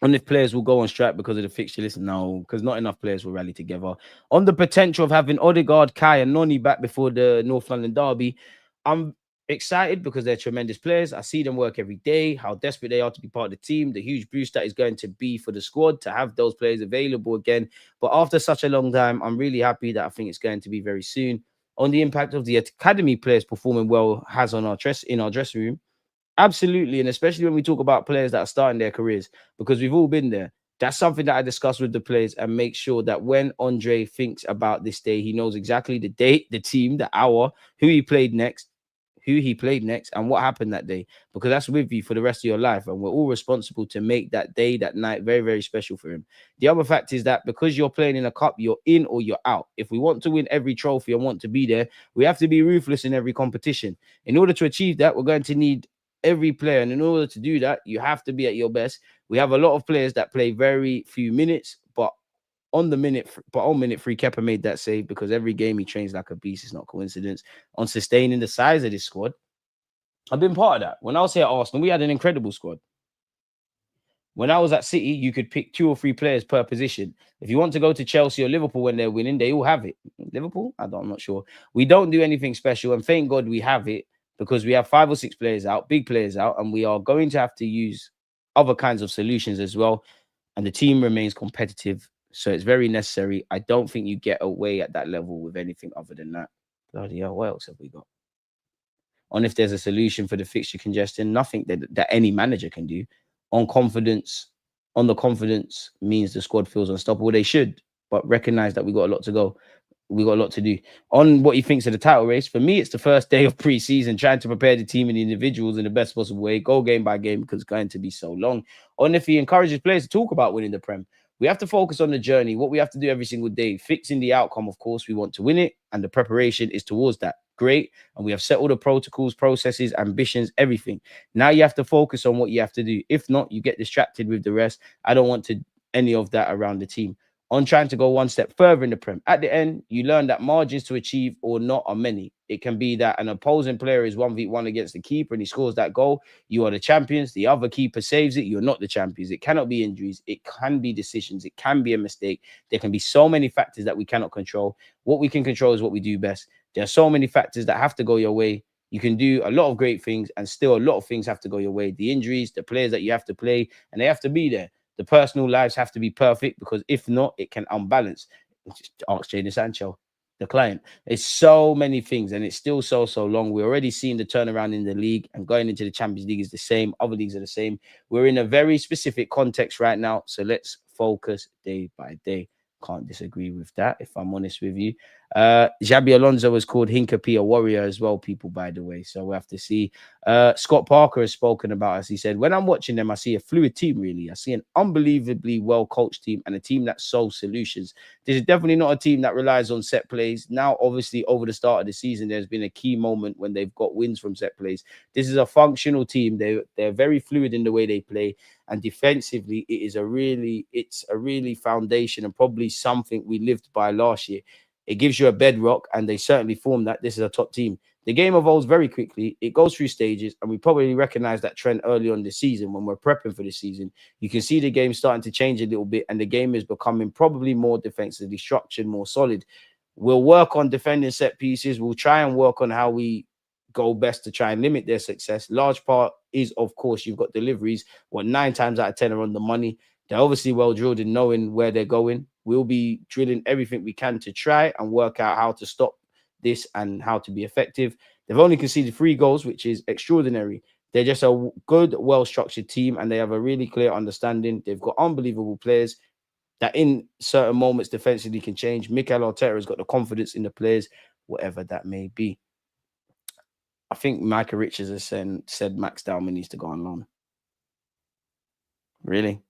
And if players will go on strike because of the fixture list, no, because not enough players will rally together. On the potential of having Odegaard, Kai, and Noni back before the North London derby, I'm excited because they're tremendous players. I see them work every day, how desperate they are to be part of the team, the huge boost that is going to be for the squad to have those players available again. But after such a long time, I'm really happy that I think it's going to be very soon. On the impact of the academy players performing well has on our dressing room. Absolutely, and especially when we talk about players that are starting their careers, because we've all been there. That's something that I discuss with the players and make sure that when Andre thinks about this day, he knows exactly the date, the team, the hour, who he played next, and what happened that day, because that's with you for the rest of your life. And we're all responsible to make that day, that night, very, very special for him. The other fact is that because you're playing in a cup, you're in or you're out. If we want to win every trophy and want to be there, we have to be ruthless in every competition. In order to achieve that, we're going to need every player. And in order to do that, you have to be at your best. We have a lot of players that play very few minutes, but on minute 3, Kepa made that save because every game he trains like a beast. It's not coincidence. On sustaining the size of this squad, I've been part of that. When I was here at Arsenal, we had an incredible squad. When I was at City, you could pick 2 or 3 players per position. If you want to go to Chelsea or Liverpool when they're winning, they all have it. Liverpool? I'm not sure. We don't do anything special, and thank God we have it because we have 5 or 6 players out, big players out, and we are going to have to use other kinds of solutions as well. And the team remains competitive, so it's very necessary. I don't think you get away at that level with anything other than that. Bloody hell, what else have we got? On if there's a solution for the fixture congestion, nothing that any manager can do. On the confidence means the squad feels unstoppable. They should, but recognize that we got a lot to go. We got a lot to do. On what he thinks of the title race, for me, it's the first day of pre-season, trying to prepare the team and the individuals in the best possible way, go game by game, because it's going to be so long. On if he encourages players to talk about winning the Prem, we have to focus on the journey, what we have to do every single day, fixing the outcome. Of course, we want to win it, and the preparation is towards that. Great. And we have set all the protocols, processes, ambitions, everything. Now you have to focus on what you have to do. If not, you get distracted with the rest. I don't want any of that around the team. On trying to go one step further in the Prem, at the end, you learn that margins to achieve or not are many. It can be that an opposing player is 1v1 against the keeper and he scores that goal. You are the champions. The other keeper saves it. You're not the champions. It cannot be injuries. It can be decisions. It can be a mistake. There can be so many factors that we cannot control. What we can control is what we do best. There are so many factors that have to go your way. You can do a lot of great things and still a lot of things have to go your way. The injuries, the players that you have to play, and they have to be there. The personal lives have to be perfect because if not, it can unbalance. Just ask Jadon Sancho, the client. It's so many things and it's still so long. We're already seeing the turnaround in the league and going into the Champions League is the same. Other leagues are the same. We're in a very specific context right now. So let's focus day by day. Can't disagree with that, if I'm honest with you. Xabi Alonso was called Hinkapie a warrior as well, people, by the way. So we have to see. Scott Parker has spoken about us. He said, when I'm watching them, I see a fluid team, really. I see an unbelievably well-coached team and a team that solves solutions. This is definitely not a team that relies on set plays. Now, obviously, over the start of the season, there's been a key moment when they've got wins from set plays. This is a functional team. They're very fluid in the way they play. And defensively, it's a really foundation and probably something we lived by last year. It gives you a bedrock, and they certainly form that. This is a top team. The game evolves very quickly. It goes through stages, and we probably recognize that trend early on this season when we're prepping for the season. You can see the game starting to change a little bit, and the game is becoming probably more defensively structured, more solid. We'll work on defending set pieces. We'll try and work on how we go best to try and limit their success. Large part is, of course, you've got deliveries. 9 times out of 10 are on the money. They're obviously well drilled in knowing where they're going. We'll be drilling everything we can to try and work out how to stop this and how to be effective. They've only conceded 3 goals, which is extraordinary. They're just a good, well-structured team, and they have a really clear understanding. They've got unbelievable players that in certain moments defensively can change. Mikel Arteta has got the confidence in the players, whatever that may be. I think Micah Richards has said Max Dowman needs to go on loan. Really?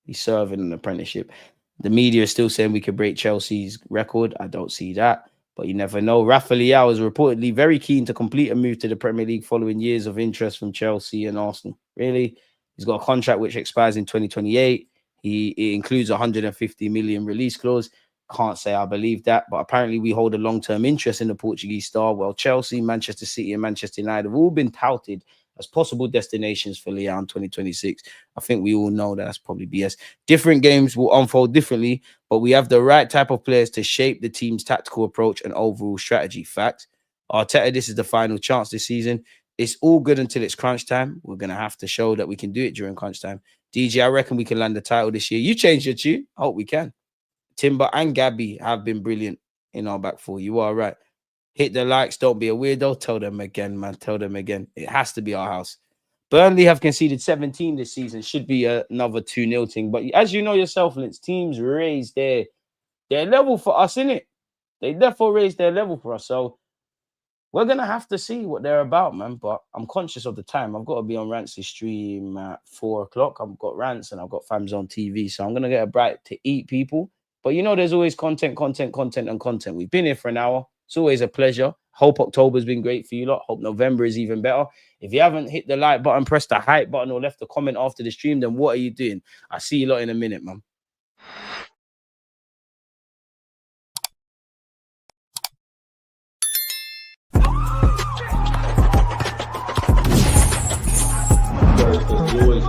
He's serving an apprenticeship. The media is still saying we could break Chelsea's record. I don't see that, but you never know. Rafa Leao is reportedly very keen to complete a move to the Premier League following years of interest from Chelsea and Arsenal. Really? He's got a contract which expires in 2028. It includes a 150 million release clause. Can't say I believe that, but apparently we hold a long-term interest in the Portuguese star. Well, Chelsea, Manchester City, and Manchester United have all been touted as possible destinations for Leao in 2026. I think we all know that's probably BS. Different games will unfold differently, but we have the right type of players to shape the team's tactical approach and overall strategy. Fact. Arteta, this is the final chance this season. It's all good until it's crunch time. We're going to have to show that we can do it during crunch time. DJ, I reckon we can land the title this year. You changed your tune. I hope we can. Timber and Gabby have been brilliant in our back four. You are right. Hit the likes. Don't be a weirdo. Tell them again, man. Tell them again. It has to be our house. Burnley have conceded 17 this season. Should be another 2-0 thing. But as you know yourself, Lintz, teams raise their level for us, innit? They therefore raise their level for us. So we're going to have to see what they're about, man. But I'm conscious of the time. I've got to be on Rance's stream at 4 o'clock. I've got Rance and I've got Fams on TV. So I'm going to get a bite to eat, people. But you know, there's always content. We've been here for an hour. It's always a pleasure. Hope October's been great for you lot. Hope November is even better. If you haven't hit the like button, press the hype button, or left a comment after the stream, then what are you doing? I'll see you lot in a minute, man. Always